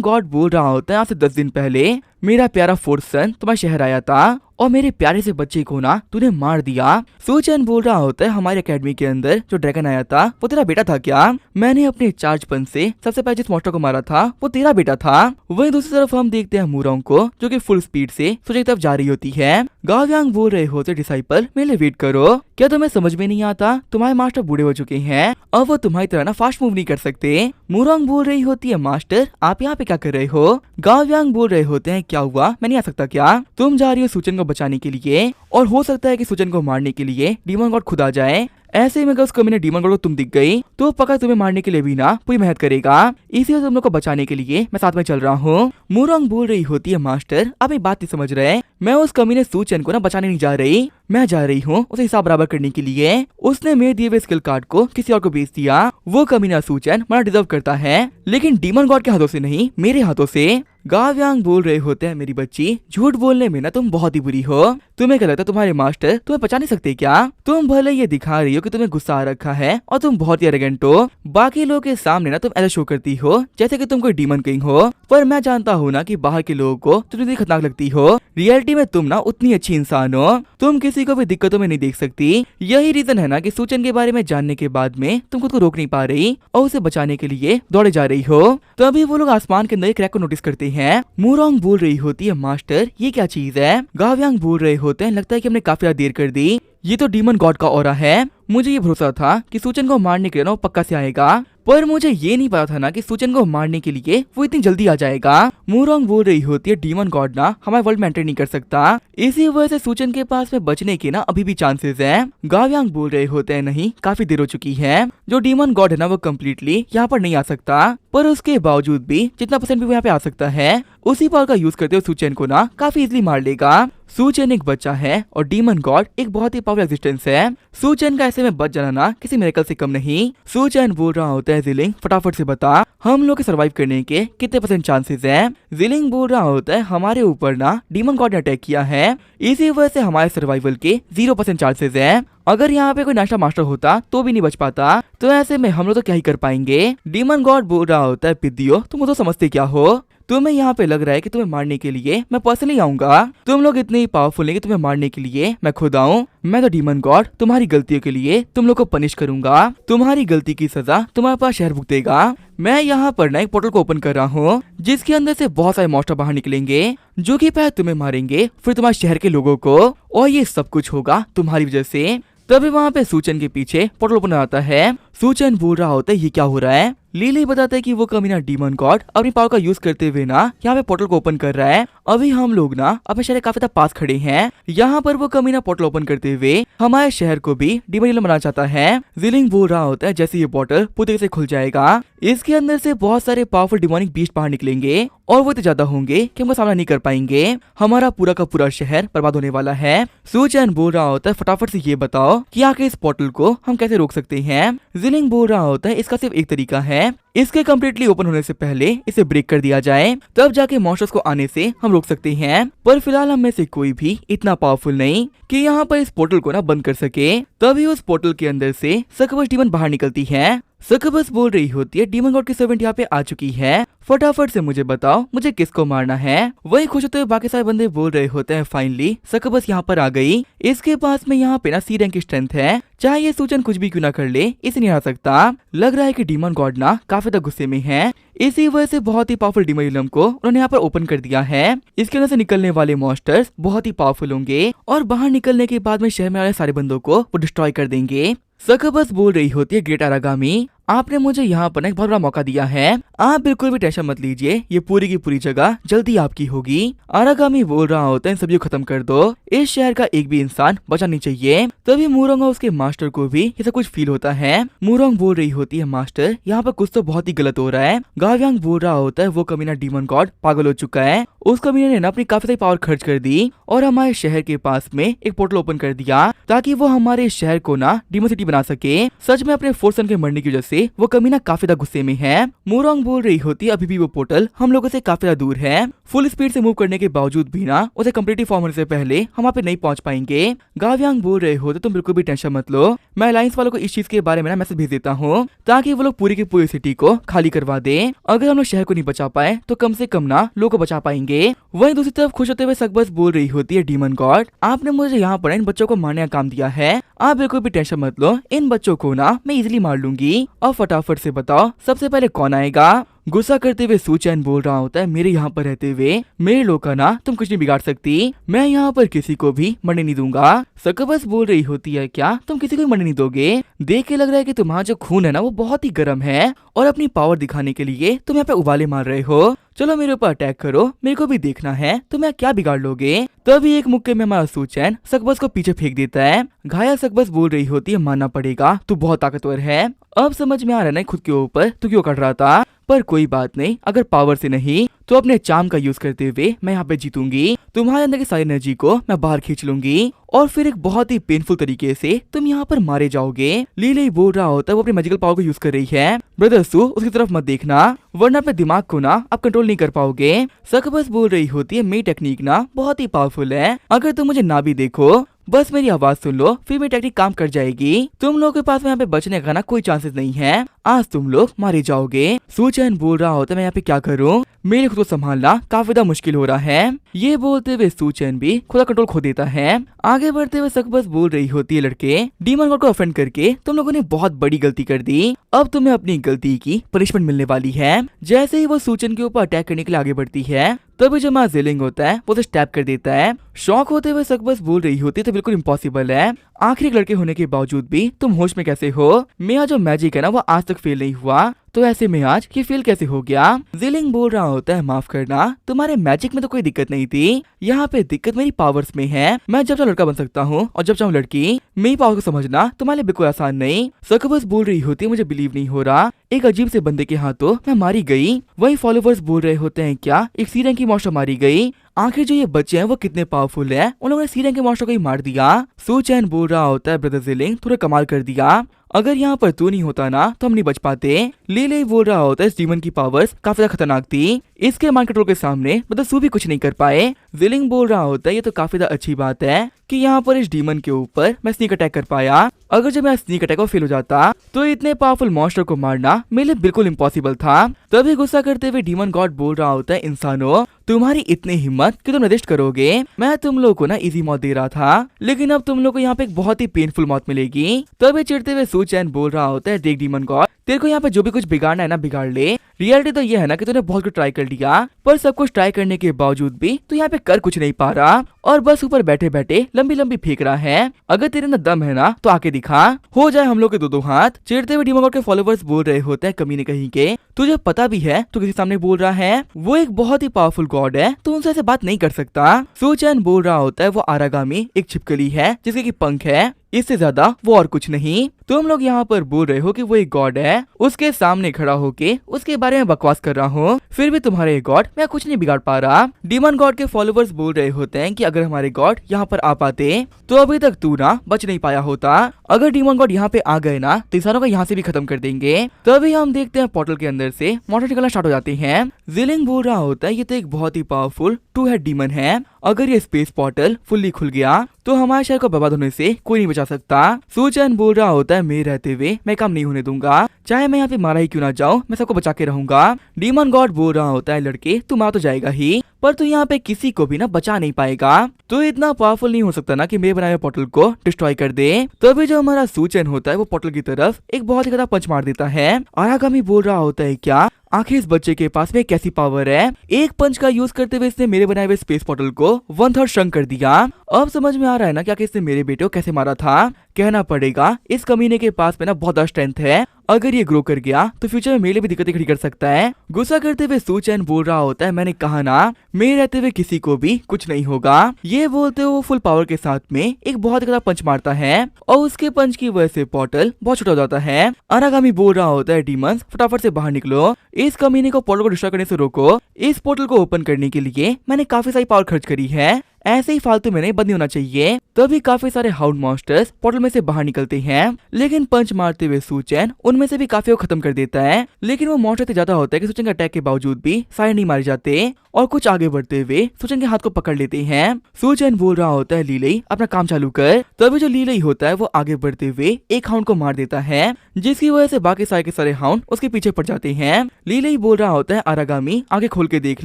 गॉड बोल रहा होता है आज से 10 दिन पहले मेरा प्यारा फोर्थ सन तुम्हारे शहर आया था और मेरे प्यारे से बच्चे को ना तूने मार दिया। सूचैन बोल रहा होता है हमारी एकेडमी के अंदर जो ड्रैगन आया था वो तेरा बेटा था क्या? मैंने अपने चार्जपन से सबसे पहले जिस मॉन्स्टर को मारा था वो तेरा बेटा था। वहीं दूसरी तरफ हम देखते हैं मूरोंग को जो कि फुल स्पीड से सूचन की तरफ जा रही होती है। गाव्यांग बोल रहे होते डिसाइपल मेरे लिए वेट करो, क्या तुम्हें समझ में नहीं आता तुम्हारे मास्टर बूढ़े हो चुके हैं अब वो तुम्हारी तरह ना फास्ट मूव नहीं कर सकते। मूरोंग बोल रही होती है मास्टर आप यहाँ पे क्या कर रहे हो? गाव्यांग बोल रहे होते हैं क्या हुआ मैं नहीं आ सकता क्या? तुम जा रही हो सूचन को बचाने के लिए और हो सकता है कि सूचन को मारने के लिए डीमन गॉड खुद आ जाए। ऐसे में अगर उस कमीने डीमन गॉड को तुम दिख गई तो पक्का तुम्हें मारने के लिए भी ना पूरी मेहनत करेगा, इसीलिए तुम लोग को बचाने के लिए मैं साथ में चल रहा हूँ। मूरोंग बोल रही होती है मास्टर आप ये बात नहीं समझ रहे, मैं उस कमीने सूचन को ना बचाने नहीं जा रही, मैं जा रही हूँ उसे हिसाब बराबर करने के लिए। उसने मेरे दिए हुए स्किल कार्ड को किसी और को बेच दिया, वो कमीना सूचन मरना डिजर्व करता है लेकिन डीमन गॉड के हाथों से नहीं मेरे हाथों से। गाव्यांग बोल रहे होते हैं मेरी बच्ची झूठ बोलने में ना तुम बहुत ही बुरी हो, तुम्हें क्या लगता है तुम्हारे मास्टर तुम्हें बचा नहीं सकते क्या? तुम भले ये दिखा रही हो कि तुम्हें गुस्सा आ रखा है और तुम बहुत ही एरोगेंट हो, बाकी लोगों के सामने ना तुम ऐसा शो करती हो जैसे कि तुम कोई डीमन किंग हो, पर मैं जानता हूँ ना कि बाहर के लोगों को तुम इतनी खतरनाक लगती हो, रियलिटी में तुम ना उतनी अच्छी इंसान हो, तुम किसी को भी दिक्कतों में नहीं देख सकती। यही रीजन है ना कि सूचन के बारे में जानने के बाद में तुम खुद को रोक नहीं पा रही और उसे बचाने के लिए दौड़े जा रही हो। तभी वो लोग आसमान के अंदर क्रैक को नोटिस करते हैं। मूरोंग बोल रही होती है मास्टर ये क्या चीज है? गाव्यांग बोल रहे होते हैं लगता है कि हमने काफी देर कर दी, ये तो डीमन गॉड का ऑरा है, मुझे ये भरोसा था कि सूचन को मारने के लिए ना वो पक्का से आएगा, पर मुझे ये नहीं पता था ना कि सूचन को मारने के लिए वो इतनी जल्दी आ जाएगा। मूरोंग बोल रही होती है डीमन गॉड ना हमारे वर्ल्ड में एंटर नहीं कर सकता, इसी वजह से सूचन के पास में बचने के ना अभी भी चांसेस हैं। गाव्यांग बोल रहे होते हैं नहीं काफी देर हो चुकी है, जो डीमन गॉड है ना वो कम्प्लीटली यहाँ पर नहीं आ सकता, पर उसके बावजूद भी जितना % भी वो यहाँ पे आ सकता है उसी पावर का यूज करते हुए सूचन को ना काफी इजीली मार लेगा। सूचन एक बच्चा है और डीमन गॉड एक बहुत ही पावरफुल एग्जिस्टेंस है, सूचन का ऐसे में बच जाना ना किसी मिरेकल से कम नहीं। सूचन बोल रहा होता है जिलिंग फटाफट से बता हम लोग के सर्वाइव करने के कितने % चांसेस हैं? जिलिंग बोल रहा होता है हमारे ऊपर ना डीमन गॉड ने अटैक किया है, इसी वजह से हमारे सर्वाइवल के 0% चांसेस हैं, अगर यहाँ पे कोई नाश्ता मास्टर होता तो भी नहीं बच पाता, तो ऐसे में हम लोग तो क्या ही कर पाएंगे। डीमन गॉड बोल रहा होता है पिद्दियो तुम तो समझते क्या हो, तुम्हें यहाँ पे लग रहा है कि तुम्हें मारने के लिए मैं पर्सनली आऊंगा, तुम लोग इतने ही पावरफुल है कि तुम्हें मारने के लिए मैं खुद आऊं, मैं तो डीमन गॉड तुम्हारी गलतियों के लिए तुम लोग को पनिश करूंगा, तुम्हारी गलती की सजा तुम्हारे पास शहर भुगतेगा। मैं यहाँ पर ना एक पोर्टल को ओपन कर रहा हूँ जिसके अंदर से बहुत सारे मॉन्स्टर बाहर निकलेंगे जो कि पहले तुम्हें मारेंगे फिर तुम्हारे शहर के लोगों को, और ये सब कुछ होगा तुम्हारी वजह से। तभी वहाँ पे सूचन के पीछे पोर्टल ओपन आता है, सूचन बोल रहा होता है ये क्या हो रहा है? लीली बताता है कि वो कमीना डीमन गॉड अपनी पावर का यूज करते हुए ना यहाँ पे पोर्टल को ओपन कर रहा है, अभी हम लोग ना अपने शहर काफी ज्यादा पास खड़े हैं, यहाँ पर वो कमीना पोर्टल ओपन करते हुए हमारे शहर को भी डीमन बनाना चाहता है। जिलिंग बोल रहा होता है जैसे ये पोर्टल पूरी तरह से खुल जाएगा इसके अंदर से बहुत सारे पावरफुल डिमोनिक बीस्ट बाहर निकलेंगे और वो इतने ज्यादा होंगे कि हमका सामना नहीं कर पाएंगे, हमारा पूरा का पूरा शहर बर्बाद होने वाला है। सूचन बोल रहा होता है फटाफट से ये बताओ कि आखिर इस पोर्टल को हम कैसे रोक सकते हैं? जिलिंग बोल रहा होता है इसका सिर्फ एक तरीका है, इसके कम्प्लीटली ओपन होने से पहले इसे ब्रेक कर दिया जाए, तब जाके मॉन्स्टर्स को आने से हम रोक सकते हैं, पर फिलहाल हम में से कोई भी इतना पावरफुल नहीं कि यहाँ पर इस पोर्टल को ना बंद कर सके। तभी उस पोर्टल के अंदर से सकबस डीमन बाहर निकलती है। सकबस बोल रही होती है डीमन गॉड की सर्वेंट यहाँ पे आ चुकी है, फटाफट से मुझे बताओ मुझे किसको मारना है। वही खुश होते हुए बाकी सारे बंदे बोल रहे होते हैं फाइनली सकबस यहाँ पर आ गई। इसके पास में यहाँ पे ना सी रैंक की स्ट्रेंथ है, चाहे ये सूचन कुछ भी क्यों ना कर ले इसे नहीं हरा सकता। लग रहा है कि डीमन गॉड ना काफी ज्यादा गुस्से में है, इसी वजह से बहुत ही पावरफुल डीमन इलम को उन्होंने यहाँ पर ओपन कर दिया है। इसके अंदर से निकलने वाले मॉन्स्टर्स बहुत ही पावरफुल होंगे और बाहर निकलने के बाद में शहर में वाले सारे बंदों को वो डिस्ट्रॉय कर देंगे। सकबस बोल रही होती है ग्रेट आरागामी, आपने मुझे यहाँ पर एक बहुत बड़ा मौका दिया है, आप बिल्कुल भी टेंशन मत लीजिए, ये पूरी की पूरी जगह जल्दी आपकी होगी। आरागामी बोल रहा होता है इन सभी को खत्म कर दो, इस शहर का एक भी इंसान बचा नहीं चाहिए। तभी मूरोंग और उसके मास्टर को भी ये सब कुछ फील होता है। मूरोंग बोल रही होती है मास्टर यहाँ पर कुछ तो बहुत ही गलत हो रहा है। गाव्यांग बोल रहा होता है वो कमीना डीमन गॉड पागल हो चुका है, उस कमीने ने ना अपनी काफी सारी पावर खर्च कर दी और हमारे शहर के पास में एक पोर्टल ओपन कर दिया ताकि वो हमारे शहर को ना डीमन सिटी बना सके। सच में अपने फोर्सन के मरने की वजह से वो कमीना काफी ज्यादा गुस्से में है। मूरोंग बोल रही होती है अभी भी वो पोर्टल हम लोगों से काफी ज्यादा दूर है, फुल स्पीड से मूव करने के बावजूद भी ना उसे कम्प्लीटली फॉर्म होने से पहले हम वहाँ पे नहीं पहुंच पाएंगे। गाव्यांग बोल रहे होते तुम बिल्कुल भी टेंशन मत लो, मैं अलायंस वालों को इस चीज के बारे में ना मैसेज भेज देता हूँ ताकि वो लोग पूरी की पूरी सिटी को खाली करवा दे। अगर हम लोग शहर को नहीं बचा पाए तो कम से कम ना लोगों को बचा पाएंगे। वहीं दूसरी तरफ खुश होते हुए सकबस बोल रही होती है डीमन गॉड, आपने मुझे यहाँ पर इन बच्चों को मारने का काम दिया है, आप बिल्कुल भी टेंशन मत लो, इन बच्चों को ना मैं इजिली मार लूंगी। और फटाफट से बताओ सबसे पहले कौन आएगा। गुस्सा करते हुए सूचैन बोल रहा होता है मेरे यहाँ पर रहते हुए मेरे लोग का ना तुम कुछ नहीं बिगाड़ सकती, मैं यहाँ पर किसी को भी मरने नहीं दूंगा। सकबस बोल रही होती है क्या तुम किसी को भी मरने नहीं दोगे, देख के लग रहा है कि तुम्हारा जो खून है ना वो बहुत ही गर्म है और अपनी पावर दिखाने के लिए तुम यहाँ पे उबाले मार रहे हो, चलो मेरे ऊपर अटैक करो, मेरे को भी देखना है तुम यहाँ क्या बिगाड़ लोगे। तभी एक मुक्के में हमारा सूचैन सकबस को पीछे फेंक देता है। घायल सकबस बोल रही होती है मानना पड़ेगा तू बहुत ताकतवर है, अब समझ में आ रहा है खुद के ऊपर तू क्यों कर रहा था, पर कोई बात नहीं, अगर पावर से नहीं तो अपने चार्म का यूज करते हुए मैं यहाँ पे जीतूंगी, तुम्हारे अंदर की सारी एनर्जी को मैं बाहर खींच लूंगी और फिर एक बहुत ही पेनफुल तरीके से तुम यहाँ पर मारे जाओगे। लीले बोल रहा होता है वो अपनी मैजिकल पावर को यूज कर रही है, ब्रदर सू उसकी तरफ मत देखना वरना अपने दिमाग को ना आप कंट्रोल नहीं कर पाओगे। सकबस बोल रही होती है मेरी टेक्निक ना बहुत ही पावरफुल है, अगर तुम मुझे ना भी देखो बस मेरी आवाज सुन लो फिर मेरी टेक्निक काम कर जाएगी, तुम लोगों के पास में यहाँ पे बचने का ना कोई चांसेस नहीं है, आज तुम लोग मारे जाओगे। सूचैन बोल रहा होता है मैं यहाँ पे क्या करूँ, मेरे खुद को संभालना काफी ज्यादा मुश्किल हो रहा है। ये बोलते हुए सूचैन भी खुद का कंट्रोल खो देता है। आगे बढ़ते हुए सकबस बोल रही होती है लड़के डीमन गॉड को ऑफेंड करके तुम लोगों ने बहुत बड़ी गलती कर दी, अब तुम्हें अपनी गलती की पनिशमेंट मिलने वाली है। जैसे ही वो सूचैन के ऊपर अटैक करने के लिए आगे बढ़ती है तभी जो माँ जेलिंग होता है वो उसे स्टैप कर देता है। शॉक होते हुए सकबस बोल रही होती है तो बिल्कुल इम्पॉसिबल है, आखिर एक लड़के होने के बावजूद भी तुम होश में कैसे हो, मेरा जो मैजिक है ना वो आज तक फेल नहीं हुआ, तो ऐसे में आज ये फेल कैसे हो गया। जेलिंग बोल रहा होता है माफ करना तुम्हारे मैजिक में तो कोई दिक्कत नहीं थी, यहाँ पे दिक्कत मेरी पावर्स में है, मैं जब चाहूँ लड़का बन सकता हूँ और जब चाहूँ लड़की, मेरी पावर को समझना तुम्हारे लिए बिल्कुल आसान नहीं। सकबस बोल रही होती है मुझे बिलीव नहीं हो रहा, एक अजीब से बंदे के हाथों मैं मारी गई। वही फॉलोवर्स बोल रहे होते हैं क्या एक सी रैंक की मॉन्स्टर मारी गई, आखिर जो ये बच्चे हैं वो कितने पावरफुल हैं, उन लोगों ने सी रैंक के मॉन्स्टर को ही मार दिया। सूचैन बोल रहा होता है ब्रदर जेलिंग तूने कमाल कर दिया, अगर यहाँ पर तू नहीं होता ना तो हम नहीं बच पाते। लीले बोल रहा होता है इस डीमन की पावर्स काफी ज्यादा खतरनाक थी, इसके माइंड कंट्रोल के सामने मतलब सू भी कुछ नहीं कर पाए। जेलिंग बोल रहा होता है ये तो काफी ज्यादा अच्छी बात है कि यहाँ पर इस डीमन के ऊपर मैं स्नीक अटैक कर पाया, अगर जब मैं स्नीक अटैक को फेल हो जाता तो इतने पावरफुल मॉन्स्टर को मारना मेरे लिए बिल्कुल इम्पॉसिबल था। तभी गुस्सा करते हुए डीमन गॉड बोल रहा होता है इंसानों तुम्हारी इतनी हिम्मत कि तुम निर्दिष्ट करोगे, मैं तुम लोगों को ना इजी मौत दे रहा था लेकिन अब तुम लोग को यहाँ पे एक बहुत ही पेनफुल मौत मिलेगी। तभी चिढ़ते हुए सूचैन बोल रहा होता है देख डीमन गॉड तेरे को यहाँ पे जो भी कुछ बिगाड़ना है ना बिगाड़ ले, रियलिटी तो ये है ना कि तूने बहुत कुछ ट्राई कर लिया पर सब कुछ ट्राई करने के बावजूद भी तू यहाँ पे कर कुछ नहीं पा रहा और बस ऊपर बैठे बैठे लंबी लंबी फेंक रहा है, अगर तेरे अंदर दम है ना तो आके दिखा, हो जाए हम लोग के दो दो हाथ। चिढ़ते हुए डीमन गॉड के फॉलोवर्स बोल रहे होते हैं कमीने कहीं के तुझे पता भी है तू किसी सामने बोल रहा है, वो एक बहुत ही पावरफुल गॉड है तो उनसे ऐसे बात नहीं कर सकता। सूचैन बोल रहा होता है वो आरागामी एक छिपकली है जिसके की पंख है, इससे ज्यादा वो और कुछ नहीं, तुम लोग यहाँ पर बोल रहे हो कि वो एक गॉड है, उसके सामने खड़ा होके उसके बारे में बकवास कर रहा हूँ, फिर भी तुम्हारे गॉड मैं कुछ नहीं बिगाड़ पा रहा। डीमन गॉड के फॉलोवर्स बोल रहे होते हैं कि अगर हमारे गॉड यहाँ पर आ पाते तो अभी तक तू ना बच नहीं पाया होता, अगर डीमन गॉड यहाँ पे आ गए ना तो इंसानों को यहाँ से भी खत्म कर देंगे। तभी हम देखते हैं पोर्टल के अंदर से मॉन्स्टर निकलना स्टार्ट हो जाते हैं। जेलिंग बोल रहा होता है ये तो एक बहुत ही पावरफुल टू हेड डीमन है, अगर ये स्पेस पोर्टल फुल्ली खुल गया तो हमारे शहर को बर्बाद होने से कोई नहीं बचा सकता। सूचन बोल रहा होता है मेरे रहते हुए मैं काम नहीं होने दूंगा, चाहे मैं यहाँ पे मारा ही क्यों ना जाऊँ, मैं सबको बचा के रहूंगा। डीमन गॉड बोल रहा होता है लड़के तू मार तो जाएगा ही, पर तू यहाँ पे किसी को भी ना बचा नहीं पाएगा। तो इतना पावरफुल नहीं हो सकता ना कि मेरे बनाए हुए पोर्टल को डिस्ट्रॉय कर दे। तभी जो हमारा सूचन होता है वो पोर्टल की तरफ एक बहुत ही ज्यादा पंच मार देता है। आरागामी बोल रहा होता है क्या आखिर इस बच्चे के पास में कैसी पावर है, एक पंच का यूज करते हुए इसने मेरे बनाए हुए स्पेस पोर्टल को 1/3 श्रंक कर दिया। अब समझ में आ रहा है ना क्या कि इसने मेरे बेटे को कैसे मारा था। कहना पड़ेगा इस कमीने के पास में ना बहुत ज्यादा स्ट्रेंथ है, अगर ये ग्रो कर गया तो फ्यूचर में मेरे लिए भी दिक्कतें खड़ी कर सकता है। गुस्सा करते हुए सूचन बोल रहा होता है मैंने कहा ना मेरे रहते हुए किसी को भी कुछ नहीं होगा। ये बोलते हुए वो फुल पावर के साथ में एक बहुत ज्यादा पंच मारता है और उसके पंच की वजह से पोर्टल बहुत छोटा हो जाता है। अनागामी बोल रहा होता है डीमंस फटाफट से बाहर निकलो, इस कमीने को पोर्टल को डिस्ट्रॉय करने से रोको। इस पोर्टल को ओपन करने के लिए मैंने काफी सारी पावर खर्च करी है, ऐसे ही फालतू में नहीं बंद नहीं होना चाहिए। तभी काफी सारे हाउंड मॉन्स्टर्स पोर्टल में से बाहर निकलते हैं, लेकिन पंच मारते हुए सूचन उनमें से भी काफी को खत्म कर देता है। लेकिन वो मॉन्स्टर ज्यादा होता है कि सूचन के अटैक के बावजूद भी सारे नहीं मारे जाते और कुछ आगे बढ़ते हुए सूचन के हाथ को पकड़ लेते हैं। सूचन बोल रहा होता है लीलई अपना काम चालू कर। तभी जो लीलई होता है वो आगे बढ़ते हुए एक हाउंड को मार देता है, जिसकी वजह से बाकी सारे के सारे हाउंड उसके पीछे पड़ जाते हैं। लीलई बोल रहा होता है आरागामी आगे खोल के देख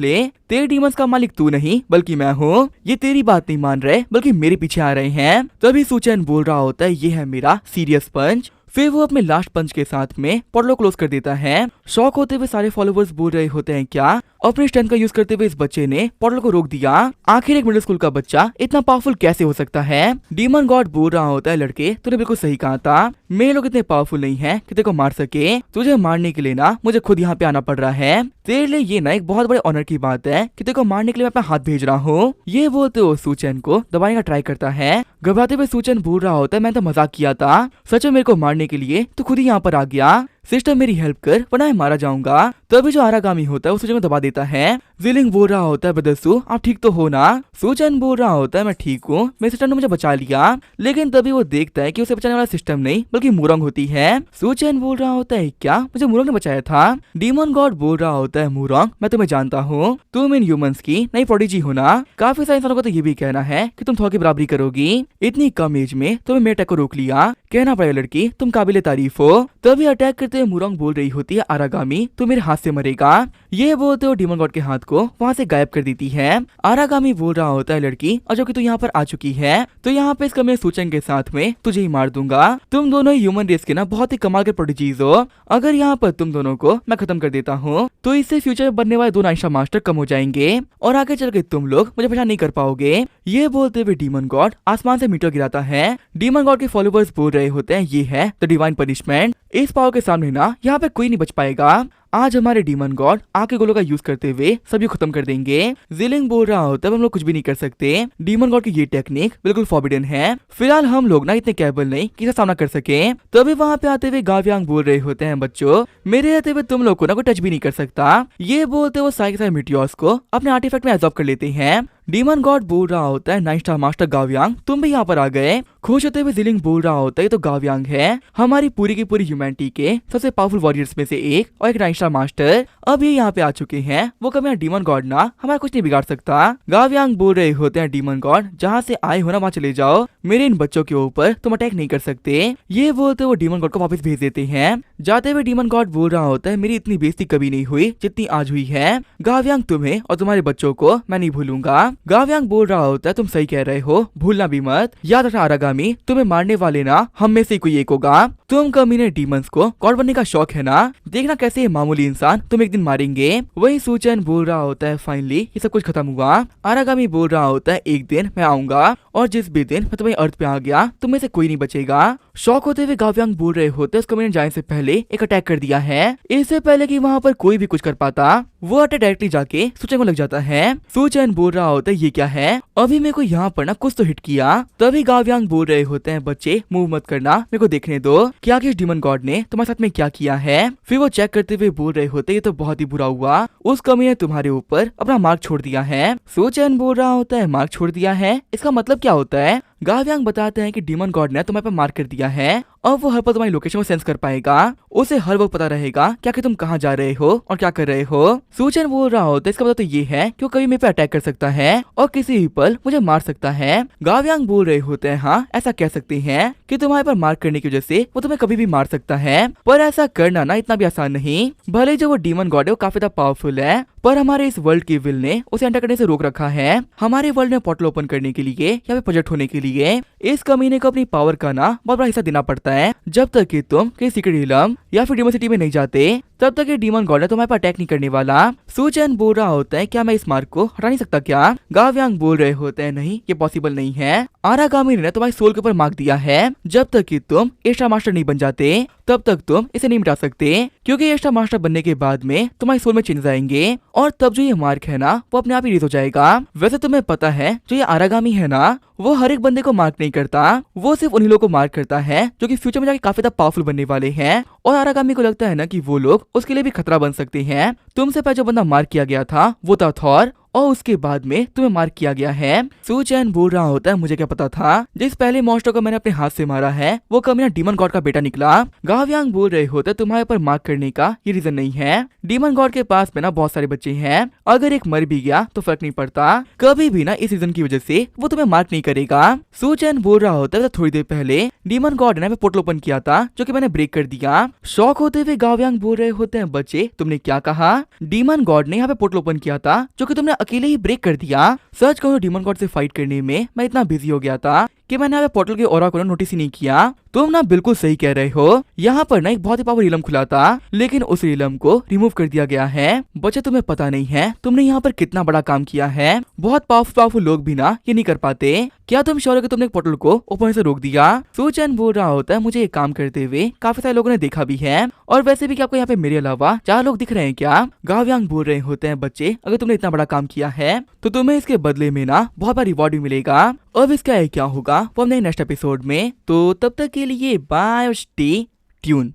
ले, तेरे डीमंस का मालिक तू नहीं बल्कि मैं हूँ, ये तेरी बात नहीं मान रहे बल्कि मेरे पीछे आ रहे हैं। तभी सूचन बोल रहा होता है ये है मेरा सीरियस पंच। फिर वो अपने लास्ट पंच के साथ में पोर्टल क्लोज कर देता है। शॉक होते हुए सारे फॉलोवर्स बोल रहे होते हैं क्या अपने स्ट्रेंथ का यूज करते हुए इस बच्चे ने पोर्टल को रोक दिया, आखिर एक मिडिल स्कूल का बच्चा इतना पावरफुल कैसे हो सकता है। डीमन गॉड बोल रहा होता है लड़के तूने बिल्कुल सही कहा था, मेरे लोग इतने पावरफुल नहीं है कि तेरे को मार सके, तुझे मारने के लिए ना मुझे खुद यहाँ पे आना पड़ रहा है। तेरे लिए ये ना एक बहुत बड़े ऑनर की बात है कि तेरे को मारने के लिए मैं अपना हाथ भेज रहा हूँ। ये बोलते हुए सूचन को दबाने का ट्राई करता है। घबराते हुए सूचन बोल रहा होता है मैं तो मजाक किया था, सच में मेरे को मारने के लिए तू खुद ही यहाँ पर आ गया, सिस्टर मेरी हेल्प कर वरना मैं मारा जाऊंगा। तभी जो आरागामी होता है वो सूचन को दबा देता है। जिलिंग बोल रहा होता है बदसू आप ठीक तो हो ना। सूचन बोल रहा होता है मैं ठीक हूँ, मेरे सिस्टर ने मुझे बचा लिया। लेकिन तभी वो देखता है कि उसे बचाने वाला सिस्टम नहीं बल्कि मुरंग होती है। सूचन बोल रहा होता है क्या मुझे मुरंग ने बचाया था। डीमन गॉड बोल रहा होता है मुरंग मैं तुम्हें जानता हूँ, तुम इन ह्यूमंस की नई प्रोडिजी हो ना। काफी सारे इंसानों को तो ये भी कहना है कि तुम थोड़ा की बराबरी करोगी, इतनी कम एज में तुम्हें मेरे अटैक को रोक लिया, कहना पड़ेगा लड़की तुम काबिले तारीफ हो। तभी अटैक करते हुए मुरंग बोल रही होती है आरागामी तू मेरे हाथ से मरेगा। ये बोलते हुए डीमन गॉड के हाथ को वहाँ से गायब कर देती है। आरागामी बोल रहा होता है लड़की और जो कि तू यहाँ पर आ चुकी है तो यहाँ पे इस कमरे सूचन के साथ में तुझे ही मार दूंगा। तुम दोनों ह्यूमन रेस के ना बहुत ही कमाल के प्रोडिजीज हो, अगर यहाँ पर तुम दोनों को मैं खत्म कर देता हूँ तो इससे फ्यूचर में बनने वाले 2 नाइशा मास्टर कम हो जाएंगे और आगे चल के तुम लोग मुझे पहचान नहीं कर पाओगे। ये बोलते हुए डीमन गॉड आसमान से मीटर गिराता है। डीमन गॉड के फॉलोवर्स बोल रहे होते हैं ये है द डिवाइन पनिशमेंट, इस पावर के सामने ना यहाँ पे कोई नहीं बच पाएगा। आज हमारे डीमन गॉड आके गोलों का यूज करते हुए सभी खत्म कर देंगे। जिलिंग बोल रहा होता है हम लोग कुछ भी नहीं कर सकते, डीमन गॉड की ये टेक्निक बिल्कुल फॉरबिडन है, फिलहाल हम लोग ना इतने कैपेबल नहीं कि इसका सामना कर सके। तभी वहाँ पे आते हुए गावियांग बोल रहे होते हैं बच्चों मेरे रहते हुए तुम लोग को ना कोई टच भी नहीं कर सकता। ये बोलते वो सारे के सारे मीटियोर्स को अपने आर्टिफैक्ट में एब्जॉर्ब कर लेते हैं। डीमन गॉड बोल रहा होता है 9 स्टार मास्टर गावियांग तुम भी यहाँ पर आ गए। खुश होते हुए जिलिंग बोल रहा होता है तो गावियांग है हमारी पूरी की पूरी ह्यूमैनिटी के सबसे पावरफुल वॉरियर्स में से एक और एक 9 स्टार मास्टर, अब ये यहाँ पे आ चुके हैं, वो कभी डीमन गॉड ना हमारा कुछ नहीं बिगाड़ सकता। गावियांग बोल रहे होते हैं डीमन गॉड जहाँ से आए हो ना वहाँ चले जाओ, मेरे इन बच्चों के ऊपर तुम अटैक नहीं कर सकते। ये बोलते वो डीमन गॉड को वापस भेज देते हैं। जाते हुए डीमन गॉड बोल रहा होता है मेरी इतनी बेइज्जती कभी नहीं हुई जितनी आज हुई है। गावियांग तुम्हें और तुम्हारे बच्चों को मैं नहीं भूलूंगा। गावियांग बोल रहा होता है तुम सही कह रहे हो, भूलना भी मत। याद रखना आरागामी तुम्हें मारने वाले ना हम में से कोई एक होगा। तुम कमीने डीमंस को गॉड बनने का शौक है ना, देखना कैसे ये मामूली इंसान तुम एक दिन मारेंगे। वही सूचन बोल रहा होता है फाइनली ये सब कुछ खत्म हुआ। आरागामी बोल रहा होता है एक दिन मैं आऊंगा और जिस भी दिन मैं तुम्हें अर्थ पे आ गया तुम में से कोई नहीं बचेगा। शौक होते हुए गावियांग बोल रहे होते उसको मैंने जाने से पहले एक अटैक कर दिया है, इससे पहले कि वहाँ पर कोई भी कुछ कर पाता वो अटैक डायरेक्टली जाके सूचन को लग जाता है। सूचन बोल रहा होता है ये क्या है, अभी मेरे को यहाँ पर ना कुछ तो हिट किया। तभी गावियांग बोल रहे होते हैं बच्चे मूव मत करना, मेरे को देखने दो क्या कि डीमन गॉड ने तुम्हारे साथ में क्या किया है। फिर वो चेक करते हुए बोल रहे होते ये तो बहुत ही बुरा हुआ, उस कमी ने तुम्हारे ऊपर अपना मार्क छोड़ दिया है। सूचन बोल रहा होता है मार्क छोड़ दिया है, इसका मतलब क्या होता है। गाव्यांग बताते हैं कि डीमन गॉड ने तुम्हारे पर मार्क कर दिया है और वो हर पल तुम्हारी लोकेशन को सेंस कर पाएगा। उसे हर वक्त पता रहेगा क्या कि तुम कहाँ जा रहे हो और क्या कर रहे हो। सूचन बोल रहा होता है इसका मतलब तो ये है कि वो कभी मेरे पे अटैक कर सकता है और किसी भी पल मुझे मार सकता है। गाव्यांग बोल रहे होते हैं हाँ ऐसा कह सकते हैं कि तुम्हारे पर मार्क करने की वजह से वो तुम्हें कभी भी मार सकता है, पर ऐसा करना ना इतना भी आसान नहीं। भले जो वो डीमन गॉड है वो काफी ज्यादा पावरफुल है, पर हमारे इस वर्ल्ड की विल ने उसे एंटर करने से रोक रखा है। हमारे वर्ल्ड में पोर्टल ओपन करने के लिए या फिर प्रोजेक्ट होने के लिए इस कमीने को अपनी पावर का ना बहुत बड़ा हिस्सा देना पड़ता है। जब तक कि तुम किसी सीक्रेट इलम या फिर डीमन सिटी में नहीं जाते तब तक ये डीमन गॉड तुम्हारे पर अटैक नहीं करने वाला। सूचन बोल रहा होता है क्या मैं इस मार्क को हटा नहीं सकता क्या? गाव्यांग बोल रहे होते हैं नहीं ये पॉसिबल नहीं है। आरागामी ने तुम्हारी सोल के ऊपर मार्क दिया है, जब तक कि तुम एक्स्ट्रा मास्टर नहीं बन जाते तब तक तुम इसे नहीं मिटा सकते, क्योंकि एक्स्ट्रा मास्टर बनने के बाद में तुम्हारी सोल में चेंजेस आएंगे और तब जो ये मार्क है ना वो अपने आप ही रिलीज हो जाएगा। वैसे तुम्हें पता है जो ये आरागामी है ना वो हर एक बंदे को मार्क नहीं करता, वो सिर्फ उन्हीं लोगों को मार्क करता है जो कि फ्यूचर में जाके काफी ज्यादा पावरफुल बनने वाले हैं। और आरागामी को लगता है ना कि वो लोग उसके लिए भी खतरा बन सकते हैं। तुमसे पहले जो बंदा मार्क किया गया था वो था थॉर और उसके बाद में तुम्हें मार्क किया गया है। सूचैन बोल रहा होता है मुझे क्या पता था जिस पहले मॉन्स्टर को मैंने अपने हाथ से मारा है वो कमीना डीमन गॉड का बेटा निकला। गाव्यांग बोल रहे होते तुम्हारे पर मार्क करने का ये रीजन नहीं है। डीमन गॉड के पास में ना बहुत सारे बच्चे हैं, अगर एक मर भी गया तो फर्क नहीं पड़ता, कभी भी ना इस रीजन की वजह से वो तुम्हें मार्क नहीं करेगा। सूचैन बोल रहा होता है थोड़ी देर पहले डीमन गॉड ने पोर्टल ओपन किया था जो कि मैंने ब्रेक कर दिया। शॉक होते हुए गाव्यांग बोल रहे होते हैं बच्चे तुमने क्या कहा? डीमन गॉड ने यहाँ पे पोर्टल ओपन किया था जो कि तुमने अकेले ही ब्रेक कर दिया। सच कहूं डीमन गॉड से फाइट करने में मैं इतना बिजी हो गया था कि मैंने यहाँ पे पोर्टल के ऑरा को नोटिस ही नहीं किया। तुम ना बिल्कुल सही कह रहे हो, यहाँ पर ना एक बहुत ही पावर रिलम खुला था लेकिन उस रिलम को रिमूव कर दिया गया है। बच्चे तुम्हें पता नहीं है तुमने यहाँ पर कितना बड़ा काम किया है, बहुत पावरफुल लोग भी ना ये नहीं कर पाते। क्या तुम श्योर हो कि तुमने एक पोर्टल को ओपन से रोक दिया? सूचन बोल रहा होता है मुझे ये काम करते हुए काफी सारे लोगों ने देखा भी है और वैसे भी क्या आपको यहाँ पे मेरे अलावा 4 लोग दिख रहे हैं क्या? गाव्यांग बोल रहे होते हैं बच्चे अगर तुमने इतना बड़ा काम किया है तो तुम्हें इसके बदले में ना बहुत बड़ा रिवॉर्ड भी मिलेगा। अब इसका क्या होगा वो हमने नेक्स्ट एपिसोड में, तो तब तक के लिए बाय और स्टे ट्यून।